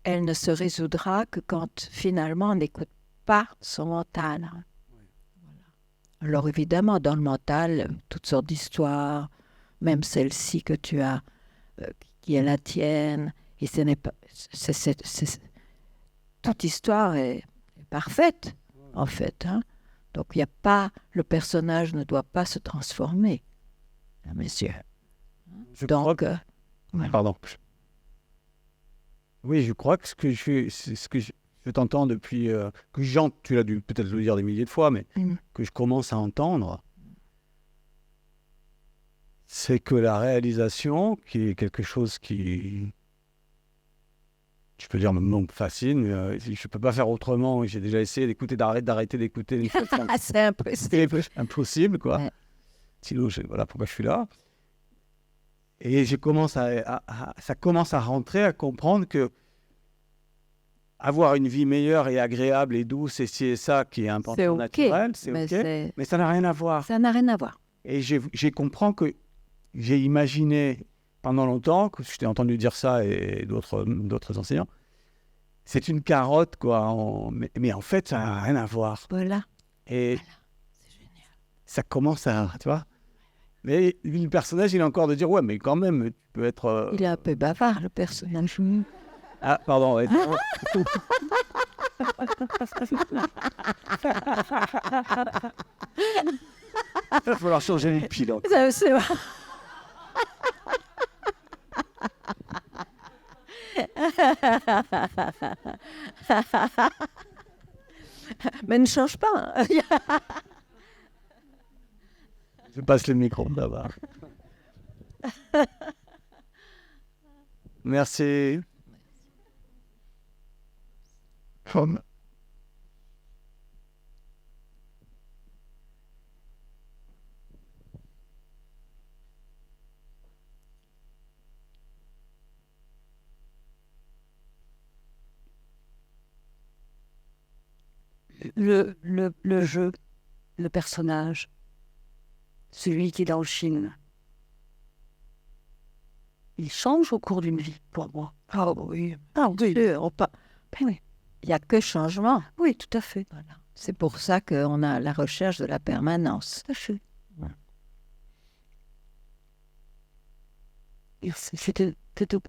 [SPEAKER 1] elle ne se résoudra que quand finalement on n'écoute pas son mental. Voilà. Alors évidemment, dans le mental, toutes sortes d'histoires, même celle-ci que tu as, qui est la tienne, et ce n'est pas... toute histoire est parfaite, en fait. Hein. Donc il n'y a pas... Le personnage ne doit pas se transformer, à mes yeux.
[SPEAKER 10] Je crois
[SPEAKER 1] Donc,
[SPEAKER 10] que-
[SPEAKER 1] voilà.
[SPEAKER 10] Pardon. Oui, je crois que c'est ce que je t'entends depuis tu l'as dû peut-être le dire des milliers de fois, mais que je commence à entendre, c'est que la réalisation, qui est quelque chose qui, je peux dire, me fascine, je ne peux pas faire autrement. J'ai déjà essayé d'écouter, d'arrêter d'écouter.
[SPEAKER 1] C'est impossible.
[SPEAKER 10] C'est impossible, quoi.
[SPEAKER 1] Ouais.
[SPEAKER 10] Sinon, voilà pourquoi je suis là. Et ça commence à rentrer, à comprendre que avoir une vie meilleure et agréable et douce, et c'est ça qui est important,
[SPEAKER 1] C'est OK,
[SPEAKER 10] naturel, c'est
[SPEAKER 1] mais
[SPEAKER 10] OK, mais ça n'a rien à voir.
[SPEAKER 1] Ça n'a rien à voir.
[SPEAKER 10] Et j'ai compris que j'ai imaginé pendant longtemps, que je t'ai entendu dire ça et d'autres enseignants, c'est une carotte, quoi. Mais en fait, ça n'a rien à voir.
[SPEAKER 1] Voilà.
[SPEAKER 10] Et ça commence à, tu vois. Mais le personnage, il a encore de dire, ouais, mais quand même, tu peux être...
[SPEAKER 1] Il est un peu bavard, le personnage.
[SPEAKER 10] Ah, pardon. Ouais. Il va falloir changer les pilotes.
[SPEAKER 1] C'est vrai. Mais ne change pas. Hein.
[SPEAKER 10] Je passe le micro d'abord. Merci. Comme.
[SPEAKER 9] Le jeu, le personnage, celui qui est dans le film, il change au cours d'une vie, pour moi.
[SPEAKER 1] Ah oui.
[SPEAKER 9] Ah oui.
[SPEAKER 1] Oui. Il n'y a que changement.
[SPEAKER 9] Oui, tout à fait.
[SPEAKER 1] Voilà. C'est pour ça qu'on a la recherche de la permanence.
[SPEAKER 9] Tout à fait. Merci. C'était tout.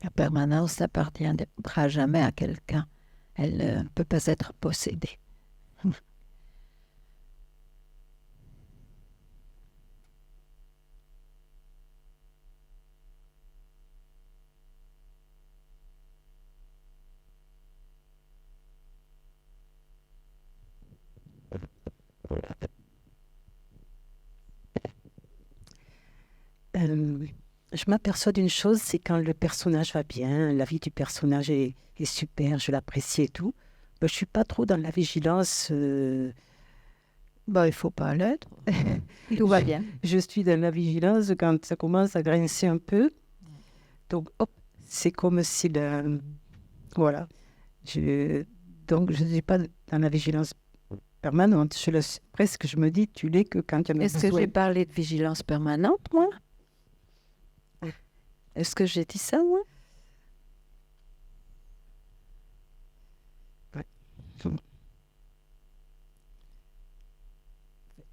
[SPEAKER 1] La permanence n'appartiendra jamais à quelqu'un. Elle ne peut pas être possédée.
[SPEAKER 8] Je m'aperçois d'une chose, c'est quand le personnage va bien, la vie du personnage est super, je l'apprécie et tout. Ben, je ne suis pas trop dans la vigilance.
[SPEAKER 1] Il ne faut pas l'être. Tout va bien.
[SPEAKER 8] Je suis dans la vigilance quand ça commence à grincer un peu. Donc, hop, c'est comme si... voilà. Donc, je ne suis pas dans la vigilance permanente. Presque, je me dis, tu l'es que quand il y en a
[SPEAKER 1] Est-ce que j'ai parlé de vigilance permanente, moi? Est-ce que j'ai dit ça, moi?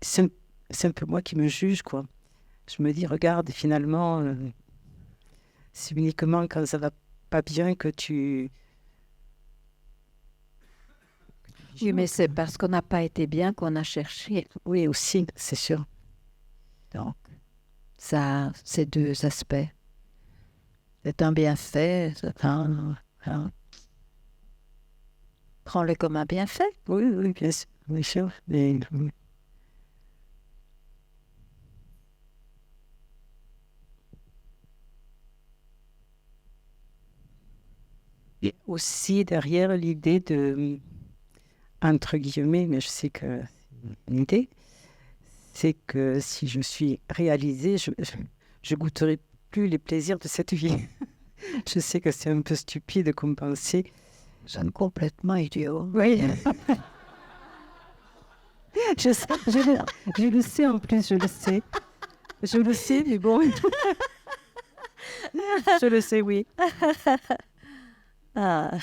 [SPEAKER 8] C'est un peu moi qui me juge, quoi. Je me dis, regarde, finalement, c'est uniquement quand ça va pas bien que tu...
[SPEAKER 1] Oui, mais c'est parce qu'on n'a pas été bien qu'on a cherché.
[SPEAKER 8] Oui, aussi, c'est sûr.
[SPEAKER 1] Donc, ça, c'est deux aspects. C'est un bienfait. Prends-le comme un bienfait.
[SPEAKER 8] Oui, bien sûr. Mais, et aussi derrière l'idée de, entre guillemets, mais je sais que c'est une idée, c'est que si je suis réalisée, je goûterai plus les plaisirs de cette vie. Je sais que c'est un peu stupide comme pensée.
[SPEAKER 1] C'est complètement idiot.
[SPEAKER 8] Oui. Je le sais en plus, je le sais. Je le sais, mais bon. Je le sais, oui.
[SPEAKER 1] Ah.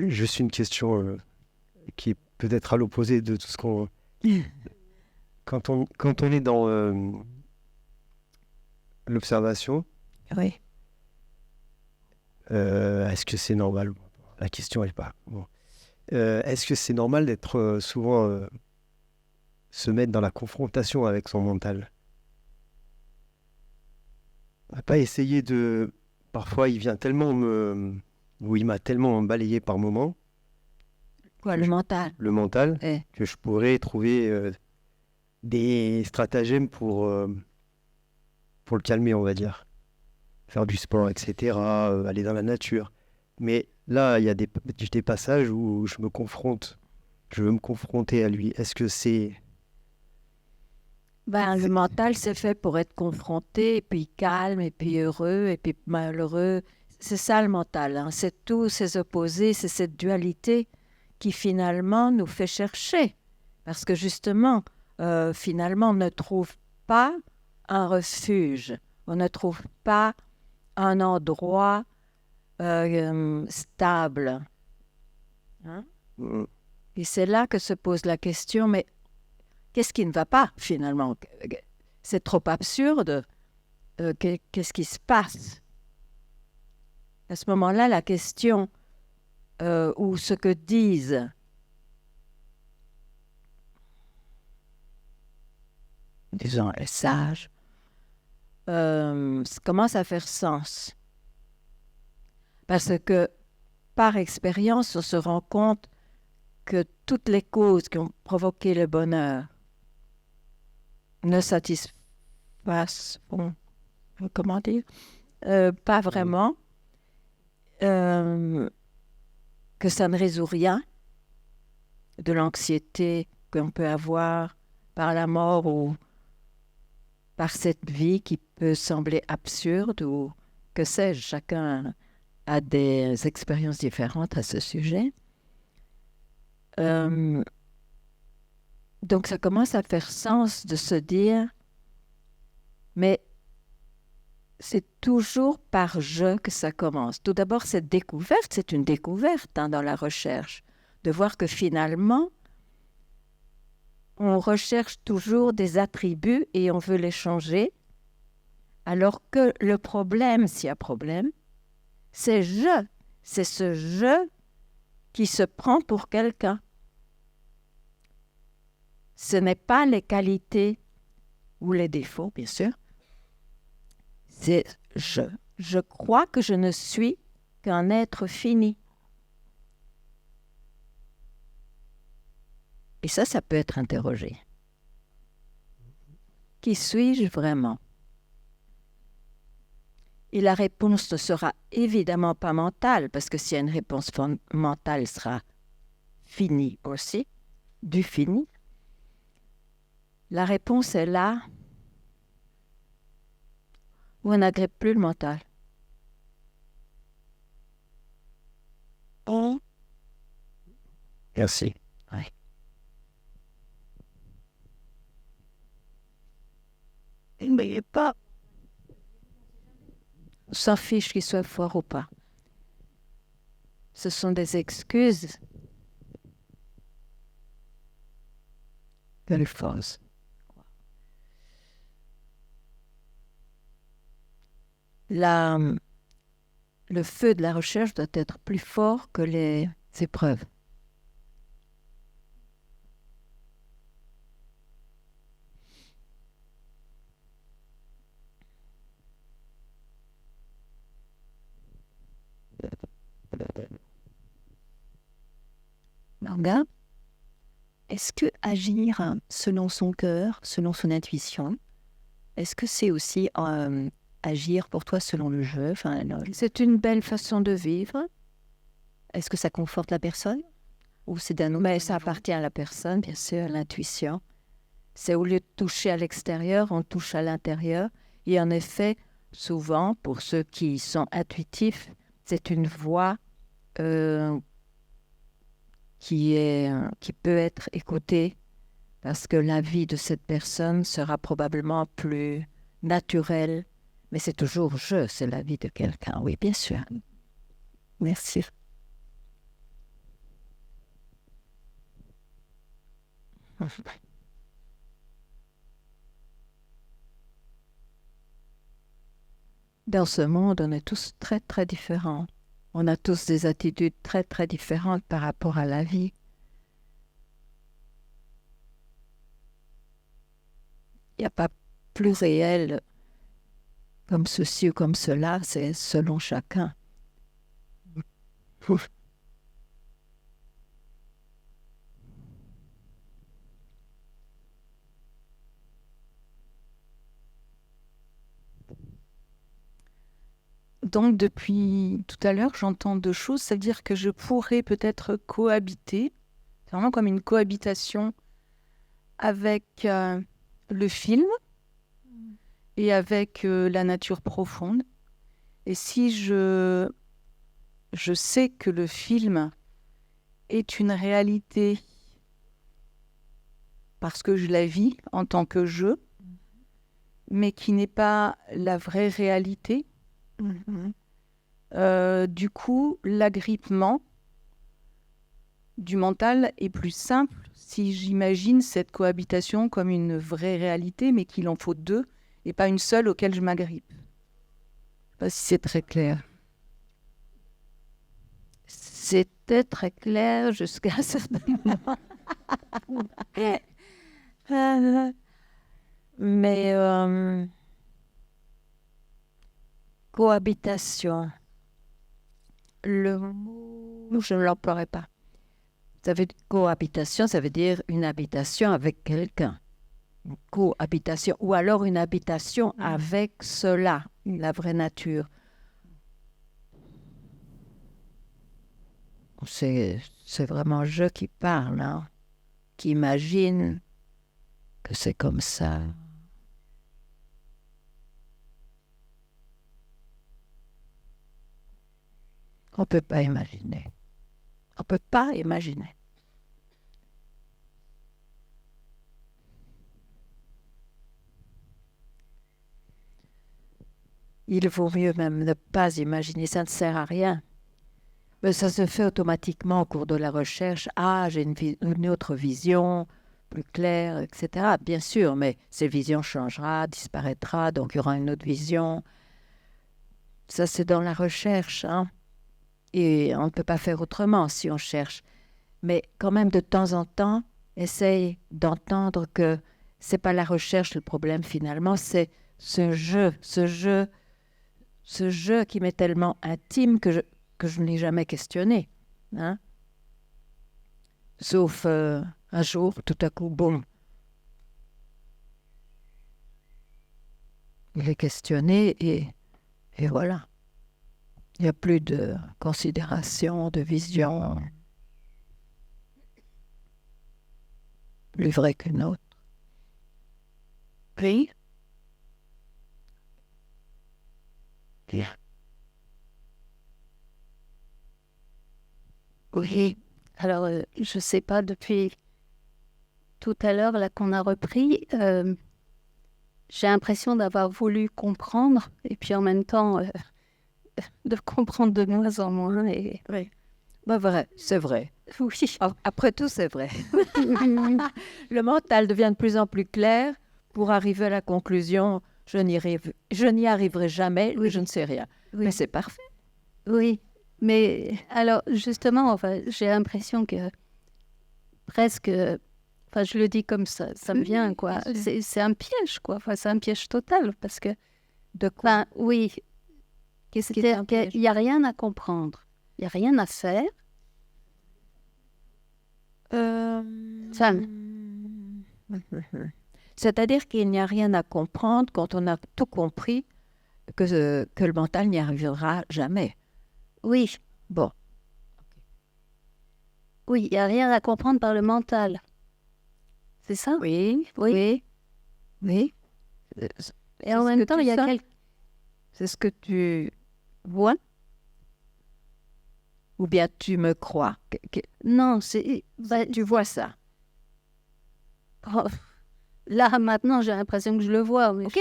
[SPEAKER 11] Juste une question qui est peut-être à l'opposé de tout ce qu'on... Quand on est dans l'observation,
[SPEAKER 1] Oui.
[SPEAKER 11] est-ce que c'est normal? La question n'est pas... Bon. Est-ce que c'est normal d'être souvent... se mettre dans la confrontation avec son mental? On va pas essayer de... Parfois, il vient tellement me... Ou il m'a tellement balayé par moments.
[SPEAKER 1] Quoi, le mental?
[SPEAKER 11] Le mental,
[SPEAKER 1] Eh.
[SPEAKER 11] que je pourrais trouver des stratagèmes pour le calmer, on va dire. Faire du sport, etc., aller dans la nature. Mais là, il y a des passages où je veux me confronter à lui. Est-ce que c'est...
[SPEAKER 1] Le mental, c'est fait pour être confronté, et puis calme, et puis heureux, et puis malheureux. C'est ça le mental, hein. C'est tous ces opposés, c'est cette dualité qui finalement nous fait chercher. Parce que justement, finalement, on ne trouve pas un refuge, on ne trouve pas un endroit stable. Hein? Et c'est là que se pose la question, mais qu'est-ce qui ne va pas finalement? C'est trop absurde. Qu'est-ce qui se passe? À ce moment-là, la question ou ce que disent disons les sages commence à faire sens. Parce que par expérience, on se rend compte que toutes les causes qui ont provoqué le bonheur ne satisfassent, comment dire, pas vraiment, que ça ne résout rien de l'anxiété qu'on peut avoir par la mort ou par cette vie qui peut sembler absurde ou que sais-je, chacun a des expériences différentes à ce sujet. Donc ça commence à faire sens de se dire, mais c'est toujours par je que ça commence. Tout d'abord, cette découverte, c'est une découverte dans la recherche, de voir que finalement, on recherche toujours des attributs et on veut les changer, alors que le problème, s'il y a problème, c'est je. C'est ce je qui se prend pour quelqu'un. Ce n'est pas les qualités ou les défauts, bien sûr. C'est je. Je crois que je ne suis qu'un être fini. Et ça peut être interrogé. Qui suis-je vraiment? Et la réponse ne sera évidemment pas mentale, parce que s'il y a une réponse mentale, elle sera finie aussi, du fini. La réponse est là où on n'agrippe plus le mental.
[SPEAKER 11] Merci.
[SPEAKER 1] Ouais.
[SPEAKER 9] Mais pas.
[SPEAKER 1] On s'en fiche qu'il soit fort ou pas. Ce sont des excuses. Quelle force. Le feu de la recherche doit être plus fort que les épreuves.
[SPEAKER 12] Marga, est-ce que agir selon son cœur, selon son intuition, est-ce que c'est aussi agir pour toi selon le jeu?
[SPEAKER 1] C'est une belle façon de vivre.
[SPEAKER 12] Est-ce que ça conforte la personne? Ou c'est d'un autre?
[SPEAKER 1] Mais ça appartient à la personne, bien sûr, à l'intuition. C'est au lieu de toucher à l'extérieur, on touche à l'intérieur. Et en effet, souvent, pour ceux qui sont intuitifs, c'est une voix qui peut être écoutée parce que la vie de cette personne sera probablement plus naturelle. Mais c'est toujours c'est la vie de quelqu'un, oui, bien sûr.
[SPEAKER 12] Merci.
[SPEAKER 1] Dans ce monde, on est tous très, très différents. On a tous des attitudes très, très différentes par rapport à la vie. Il n'y a pas plus réel comme ceci ou comme cela, c'est selon chacun. Donc, depuis tout à l'heure, j'entends deux choses, c'est-à-dire que je pourrais peut-être cohabiter, c'est vraiment comme une cohabitation avec le film et avec la nature profonde. Et si je sais que le film est une réalité parce que je la vis en tant que jeu, mais qui n'est pas la vraie réalité, du coup, l'agrippement du mental est plus simple si j'imagine cette cohabitation comme une vraie réalité, mais qu'il en faut deux et pas une seule auquel je m'agrippe. Je ne sais pas si c'est très clair. C'était très clair jusqu'à un certain moment. Mais cohabitation, le mot, je ne l'emploierai pas. Cohabitation, ça veut dire une habitation avec quelqu'un. Une cohabitation, ou alors une habitation avec cela, la vraie nature. C'est vraiment je qui parle, hein, qui imagine que c'est comme ça. On ne peut pas imaginer. On ne peut pas imaginer. Il vaut mieux même ne pas imaginer, ça ne sert à rien. Mais ça se fait automatiquement au cours de la recherche. Ah, j'ai une autre vision, plus claire, etc. Bien sûr, mais cette vision changera, disparaîtra, donc il y aura une autre vision. Ça, c'est dans la recherche, hein. Et on ne peut pas faire autrement si on cherche. Mais quand même, de temps en temps, essaye d'entendre que ce n'est pas la recherche le problème finalement, c'est ce jeu qui m'est tellement intime que je ne l'ai jamais questionné. Hein? Sauf un jour, tout à coup, boum. Il est questionné et voilà. Il n'y a plus de considération, de vision plus vraie qu'une autre. Oui. Bien.
[SPEAKER 6] Oui. Alors, je ne sais pas, depuis tout à l'heure, là qu'on a repris, j'ai l'impression d'avoir voulu comprendre et puis en même temps de comprendre de moins en moins. Et...
[SPEAKER 1] Oui. Bah, vrai, c'est vrai.
[SPEAKER 6] Oui.
[SPEAKER 1] Après tout, c'est vrai. Le mental devient de plus en plus clair pour arriver à la conclusion je n'y arriverai jamais,
[SPEAKER 6] oui.
[SPEAKER 1] Je ne sais rien.
[SPEAKER 6] Oui.
[SPEAKER 1] Mais c'est parfait.
[SPEAKER 6] Oui, mais alors justement, enfin, j'ai l'impression que presque, enfin, je le dis comme ça me vient, quoi. C'est un piège, quoi. Enfin, c'est un piège total parce que.
[SPEAKER 1] De quoi?
[SPEAKER 6] Enfin, oui.
[SPEAKER 1] Qu'est-ce qui est un piège?
[SPEAKER 6] Il n'y a rien à comprendre, il n'y a rien à faire.
[SPEAKER 1] C'est-à-dire qu'il n'y a rien à comprendre quand on a tout compris que le mental n'y arrivera jamais.
[SPEAKER 6] Oui.
[SPEAKER 1] Bon.
[SPEAKER 6] Oui, il n'y a rien à comprendre par le mental. C'est ça?
[SPEAKER 1] Oui, oui, oui.
[SPEAKER 6] Et en même temps, il y a quelque...
[SPEAKER 1] C'est ce que tu vois? Ou bien tu me crois?
[SPEAKER 6] Non, c'est...
[SPEAKER 1] Tu vois ça?
[SPEAKER 6] Oh. Là, maintenant, j'ai l'impression que je le vois. Mais
[SPEAKER 1] ok.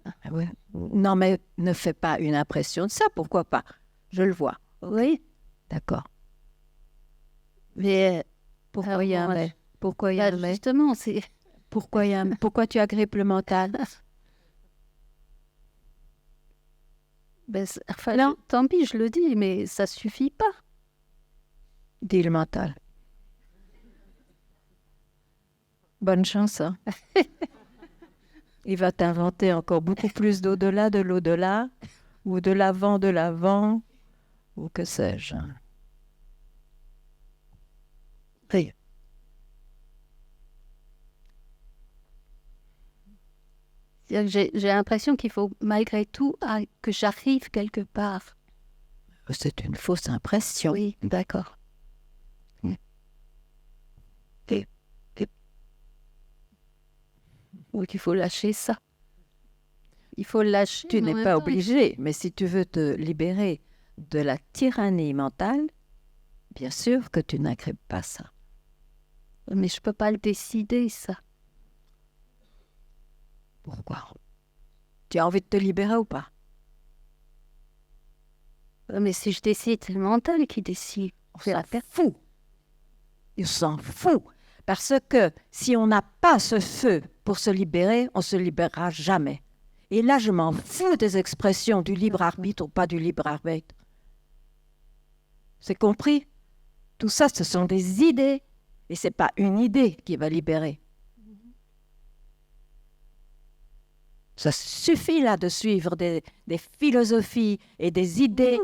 [SPEAKER 1] Ah, ouais. Non, mais ne fais pas une impression de ça, pourquoi pas? Je le vois.
[SPEAKER 6] Oui.
[SPEAKER 1] D'accord.
[SPEAKER 6] Mais
[SPEAKER 1] pourquoi il y a Pourquoi il y a
[SPEAKER 6] Bah,
[SPEAKER 1] un mais?
[SPEAKER 6] justement, c'est...
[SPEAKER 1] Pourquoi tu agrippes le mental?
[SPEAKER 6] Ben, enfin, tant pis, je le dis, mais ça suffit pas.
[SPEAKER 1] Dis le mental. Bonne chance, hein. Il va t'inventer encore beaucoup plus d'au-delà, de l'au-delà, ou de l'avant, ou que sais-je. Oui.
[SPEAKER 6] C'est-à-dire que j'ai l'impression qu'il faut malgré tout que j'arrive quelque part.
[SPEAKER 1] C'est une fausse impression.
[SPEAKER 6] Oui, d'accord. Oui, qu'il faut lâcher ça. Il faut le lâcher.
[SPEAKER 1] Tu
[SPEAKER 6] mais en
[SPEAKER 1] n'es
[SPEAKER 6] même
[SPEAKER 1] pas
[SPEAKER 6] temps,
[SPEAKER 1] obligé, mais si tu veux te libérer de la tyrannie mentale, bien sûr que tu n'agrippes pas ça.
[SPEAKER 6] Mais je peux pas le décider, ça.
[SPEAKER 1] Pourquoi? Tu as envie de te libérer ou pas?
[SPEAKER 6] Mais si je décide, c'est le mental qui décide.
[SPEAKER 1] On s'en fout. Il s'en fout. Parce que si on n'a pas ce feu pour se libérer, on se libérera jamais. Et là, je m'en fous des expressions du libre arbitre ou pas du libre arbitre. C'est compris? Tout ça, ce sont des idées. Et ce n'est pas une idée qui va libérer. Ça suffit là de suivre des philosophies et des idées.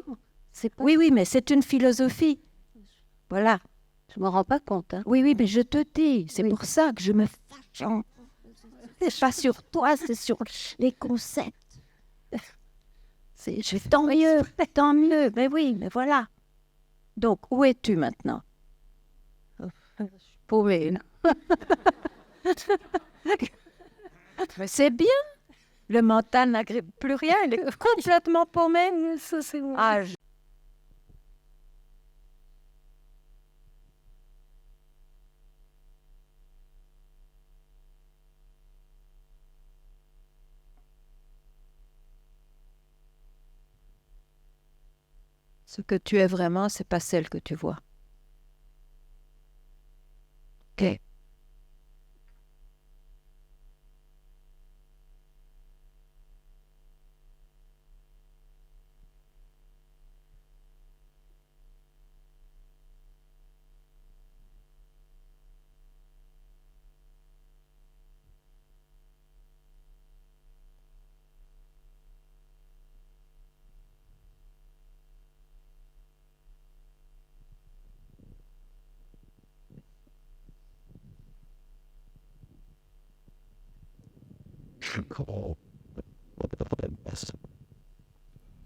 [SPEAKER 1] Oui, oui, mais c'est une philosophie. Voilà.
[SPEAKER 6] Je me rends pas compte. Hein.
[SPEAKER 1] Oui, oui, mais je te dis, c'est pour ça que je me fâche. C'est pas sur toi, c'est sur les concepts. Tant mieux, mais oui, mais voilà. Donc, où es-tu maintenant?
[SPEAKER 6] Paumée, là.
[SPEAKER 1] Mais c'est bien. Le mental n'agrippe plus rien, il est complètement paumé.
[SPEAKER 6] Ça, c'est vrai.
[SPEAKER 1] Ah, ce que tu es vraiment, c'est pas celle que tu vois. Ok.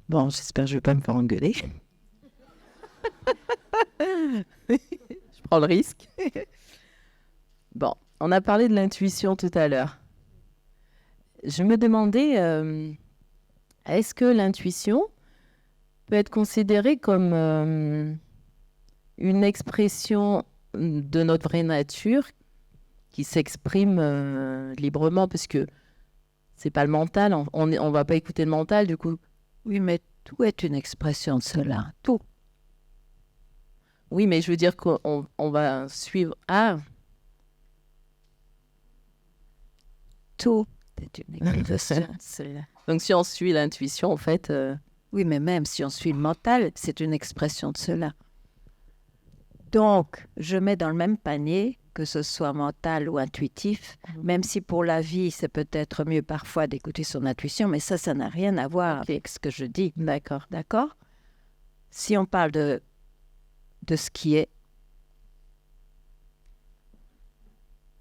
[SPEAKER 1] Bon, j'espère que je ne vais pas me faire engueuler.
[SPEAKER 13] Je prends le risque. Bon, on a parlé de l'intuition tout à l'heure. Je me demandais, est-ce que l'intuition peut être considérée comme une expression de notre vraie nature qui s'exprime librement, parce que c'est pas le mental, on va pas écouter le mental, du coup.
[SPEAKER 1] Oui, mais tout est une expression de cela. Tout.
[SPEAKER 13] Oui, mais je veux dire qu'on va suivre... Ah,
[SPEAKER 1] Tout est une expression de cela.
[SPEAKER 13] donc si on suit l'intuition, en fait...
[SPEAKER 1] Oui, mais même si on suit le mental, c'est une expression de cela. Donc, je mets dans le même panier, que ce soit mental ou intuitif, même si pour la vie, c'est peut-être mieux parfois d'écouter son intuition, mais ça n'a rien à voir avec ce que je dis.
[SPEAKER 13] D'accord.
[SPEAKER 1] D'accord? Si on parle de ce qui est,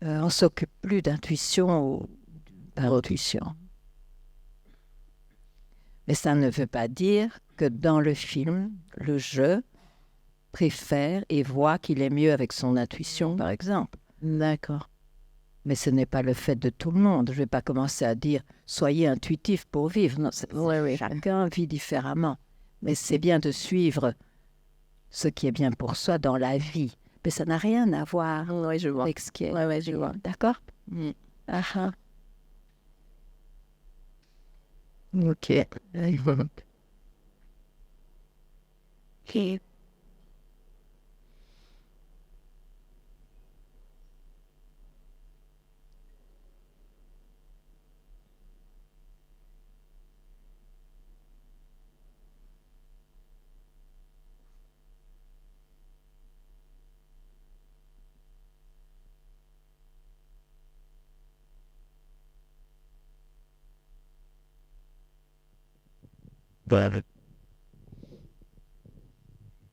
[SPEAKER 1] on ne s'occupe plus d'intuition ou d'intuition. Mais ça ne veut pas dire que dans le film, le jeu préfère et voit qu'il est mieux avec son intuition, par exemple.
[SPEAKER 13] D'accord.
[SPEAKER 1] Mais ce n'est pas le fait de tout le monde. Je ne vais pas commencer à dire « soyez intuitif pour vivre ». Non, chacun vit différemment. Mais c'est bien de suivre ce qui est bien pour soi dans la vie. Mais ça n'a rien à voir avec ce qui est.
[SPEAKER 13] Oui, je vois.
[SPEAKER 1] D'accord? Ah, ah. Ok.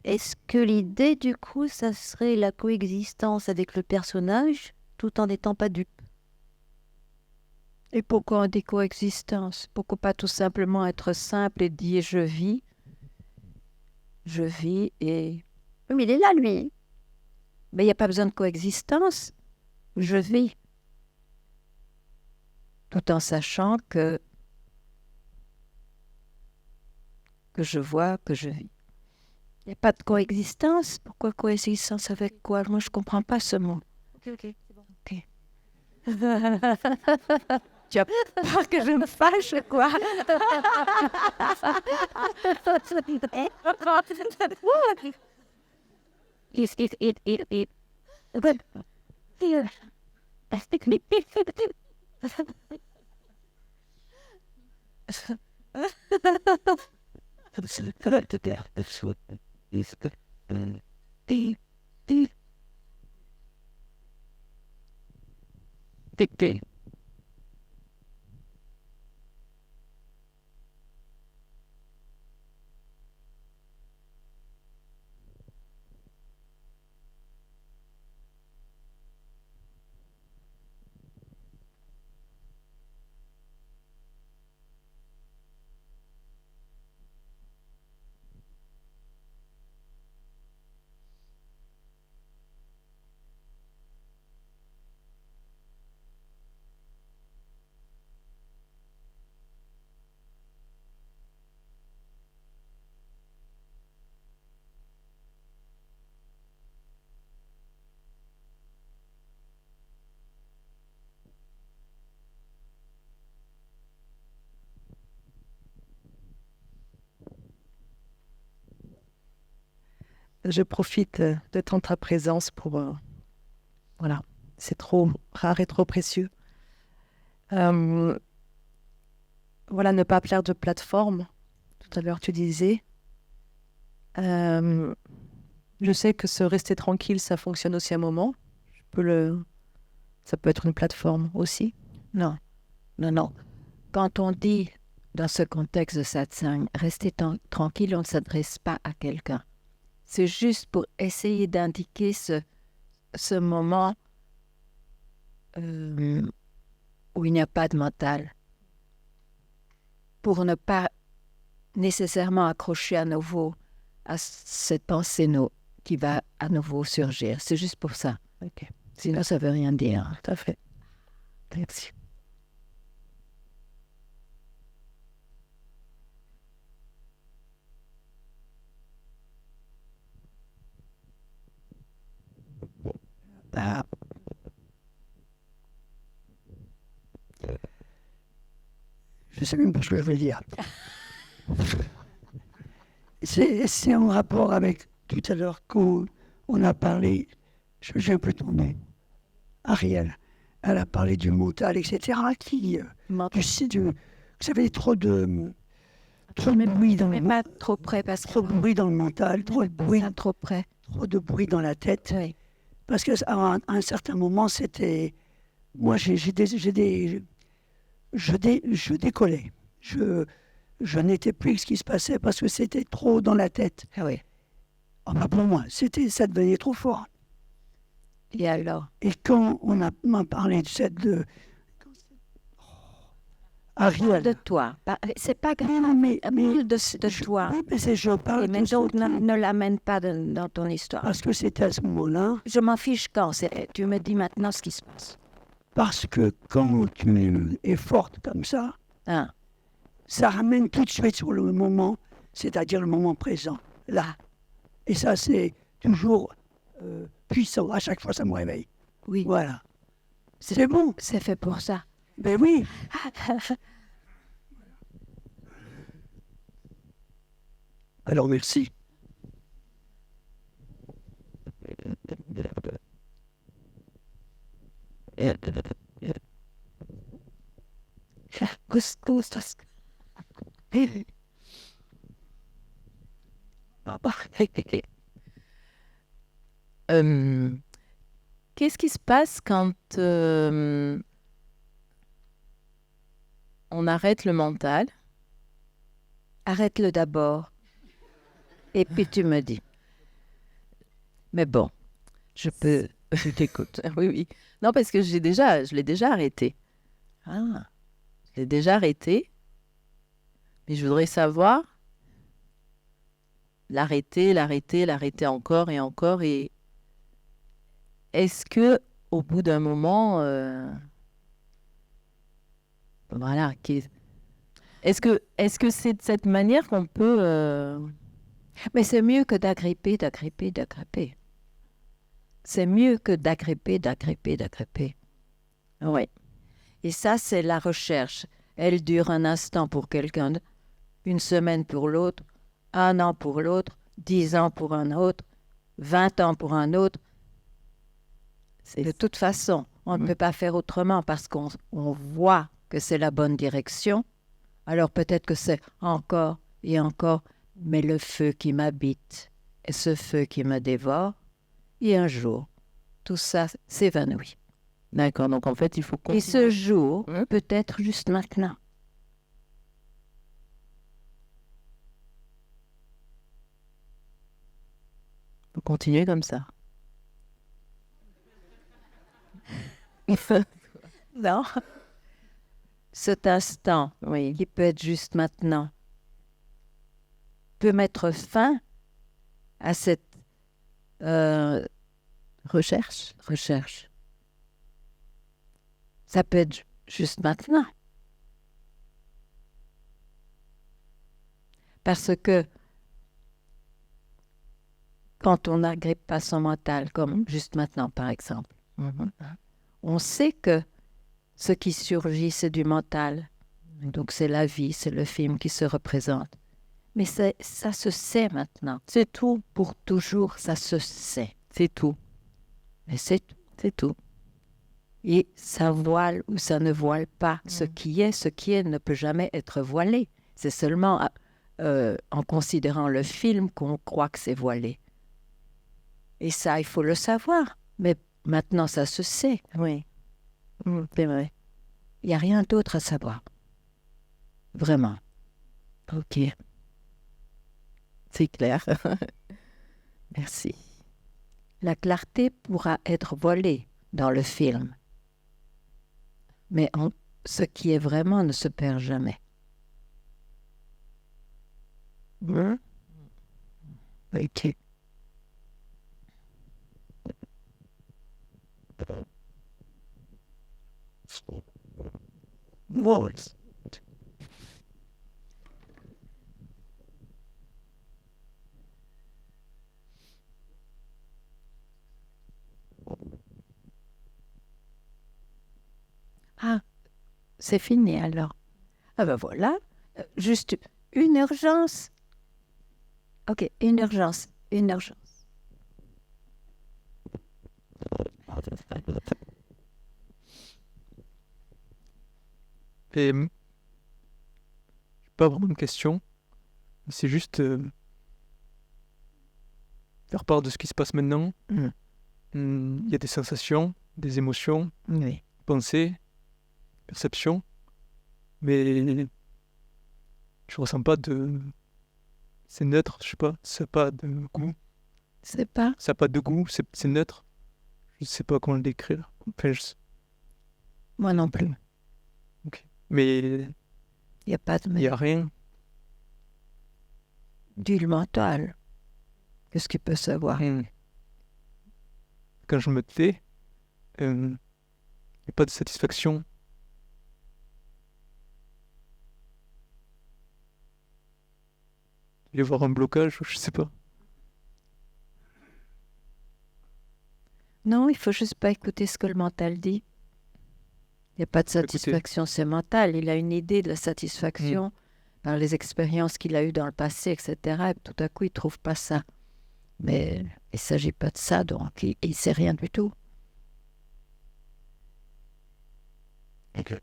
[SPEAKER 12] Est-ce que l'idée, du coup, ça serait la coexistence avec le personnage tout en n'étant pas dupe?
[SPEAKER 1] Et pourquoi on dit coexistence? Pourquoi pas tout simplement être simple et dire je vis et...
[SPEAKER 6] Oui, mais il est là, lui.
[SPEAKER 1] Mais il n'y a pas besoin de coexistence. Je vis. Tout en sachant que je vois, que je vis. Il n'y a pas de coexistence. Pourquoi coexistence avec quoi? Moi, je ne comprends pas ce mot.
[SPEAKER 6] Ok, c'est bon.
[SPEAKER 1] Ok. Tu as peur que je me fâche, quoi?
[SPEAKER 5] Je profite d'être en ta présence pour... voilà, c'est trop rare et trop précieux. Voilà, ne pas perdre de plateforme. Tout à l'heure, tu disais. Je sais que se rester tranquille, ça fonctionne aussi un moment. Ça peut être une plateforme aussi.
[SPEAKER 1] Non, non, non. Quand on dit, dans ce contexte de satsang, rester tranquille, on ne s'adresse pas à quelqu'un. C'est juste pour essayer d'indiquer ce moment où il n'y a pas de mental. Pour ne pas nécessairement accrocher à nouveau à cette pensée qui va à nouveau surgir. C'est juste pour ça.
[SPEAKER 5] Ok.
[SPEAKER 1] Sinon, ça ne veut rien dire.
[SPEAKER 5] Tout à fait. Merci.
[SPEAKER 14] Je ne sais même pas ce que je veux dire. C'est en rapport avec tout à l'heure quand on a parlé, j'ai un peu tourné, Ariel, elle a parlé du mental, etc. Vous savez, trop de bruit dans le
[SPEAKER 1] pas trop près parce
[SPEAKER 14] trop de bruit dans le mental, trop de bruit,
[SPEAKER 1] trop près.
[SPEAKER 14] trop de bruit dans la tête.
[SPEAKER 1] Oui.
[SPEAKER 14] Parce qu'à un certain moment, c'était... Moi, je décollais. Je n'étais plus ce qui se passait parce que c'était trop dans la tête.
[SPEAKER 1] Ah oui.
[SPEAKER 14] Ah bah pour moi, ça devenait trop fort.
[SPEAKER 1] Et alors?
[SPEAKER 14] Et quand m'a parlé de Ariel.
[SPEAKER 1] De toi. C'est pas grave.
[SPEAKER 14] Non, mais
[SPEAKER 1] de toi.
[SPEAKER 14] Oui, mais je parle
[SPEAKER 1] Et mais donc, ne l'amène pas dans ton histoire.
[SPEAKER 14] Parce que c'était à ce moment-là.
[SPEAKER 1] Je m'en fiche quand. Tu me dis maintenant ce qui se passe.
[SPEAKER 14] Parce que quand tu es forte comme ça, ça ramène tout de suite sur le moment, c'est-à-dire le moment présent, là. Et ça, c'est toujours puissant. À chaque fois, ça me réveille.
[SPEAKER 1] Oui.
[SPEAKER 14] Voilà. C'est bon.
[SPEAKER 1] C'est fait pour ça.
[SPEAKER 14] Ben oui. Alors, merci.
[SPEAKER 13] Qu'est-ce qui se passe quand on arrête le mental
[SPEAKER 1] Arrête-le d'abord. Et puis tu me dis. Mais bon, je peux...
[SPEAKER 13] Je t'écoute. Oui, oui. Non, parce que je l'ai déjà arrêté.
[SPEAKER 1] Ah,
[SPEAKER 13] Je l'ai déjà arrêté. Mais je voudrais savoir l'arrêter encore et encore. Et est-ce que au bout d'un moment, voilà, est-ce que c'est de cette manière qu'on peut
[SPEAKER 1] mais c'est mieux que d'agripper. C'est mieux que d'agripper.
[SPEAKER 13] Oui.
[SPEAKER 1] Et ça, c'est la recherche. Elle dure un instant pour quelqu'un, une semaine pour l'autre, 1 an pour l'autre, 10 ans pour un autre, 20 ans pour un autre. De toute façon, on ne peut pas faire autrement parce qu'on voit que c'est la bonne direction. Alors peut-être que c'est encore et encore, mais le feu qui m'habite et ce feu qui me dévore, et un jour, tout ça s'évanouit.
[SPEAKER 13] D'accord, donc en fait, il faut continuer.
[SPEAKER 1] Et ce jour peut être juste maintenant.
[SPEAKER 13] Il faut continuer comme ça.
[SPEAKER 1] Non. Cet instant, qui peut être juste maintenant, peut mettre fin à cette recherche. Ça peut être juste maintenant. Parce que quand on n'agrippe pas son mental, comme juste maintenant par exemple, on sait que ce qui surgit, c'est du mental. Donc c'est la vie, c'est le film qui se représente. Mais ça se sait maintenant.
[SPEAKER 13] C'est tout.
[SPEAKER 1] Pour toujours, ça se sait.
[SPEAKER 13] C'est tout.
[SPEAKER 1] Mais c'est
[SPEAKER 13] tout.
[SPEAKER 1] Et ça voile ou ça ne voile pas. Ce qui est ne peut jamais être voilé. C'est seulement en considérant le film qu'on croit que c'est voilé. Et ça, il faut le savoir. Mais maintenant, ça se sait.
[SPEAKER 13] Oui. C'est vrai.
[SPEAKER 1] Il n'y a rien d'autre à savoir. Vraiment.
[SPEAKER 13] Ok. C'est clair. Merci.
[SPEAKER 1] La clarté pourra être voilée dans le film. Mais ce qui est vraiment ne se perd jamais.
[SPEAKER 14] Ok.
[SPEAKER 1] Ah, c'est fini alors. Ah ben voilà, juste une urgence. Ok, une urgence.
[SPEAKER 15] Et pas vraiment une question, c'est juste faire part de ce qui se passe maintenant. Il y a des sensations, des émotions, pensées, perceptions, mais je ressens pas de... C'est neutre, je sais pas, ça n'a pas de goût.
[SPEAKER 1] C'est pas?
[SPEAKER 15] Ça n'a pas de goût, c'est neutre. Je sais pas comment le décrire. Enfin,
[SPEAKER 1] Moi non plus.
[SPEAKER 15] Ok. Mais
[SPEAKER 1] il n'y a pas de...
[SPEAKER 15] Il n'y a rien.
[SPEAKER 1] Du mental. Qu'est-ce qu'il peut savoir?
[SPEAKER 15] Quand je me tais, il n'y a pas de satisfaction. Il y avoir un blocage, je sais pas.
[SPEAKER 1] Non, il faut juste pas écouter ce que le mental dit. Il n'y a pas de satisfaction, c'est mental. Il a une idée de la satisfaction par les expériences qu'il a eues dans le passé, etc. Et tout à coup, il ne trouve pas ça. Mais il ne s'agit pas de ça, donc il ne sait rien du tout.
[SPEAKER 15] Ok.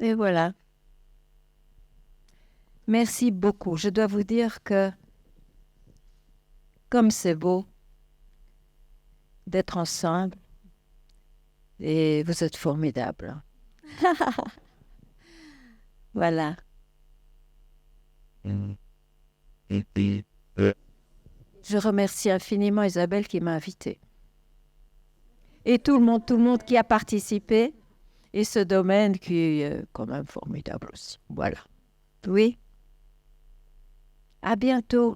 [SPEAKER 1] Et voilà. Merci beaucoup. Je dois vous dire que comme c'est beau d'être ensemble. Et vous êtes formidables. Voilà. Je remercie infiniment Isabelle qui m'a invitée. Et tout le monde qui a participé. Et ce domaine qui est quand même formidable aussi. Voilà. Oui. À bientôt.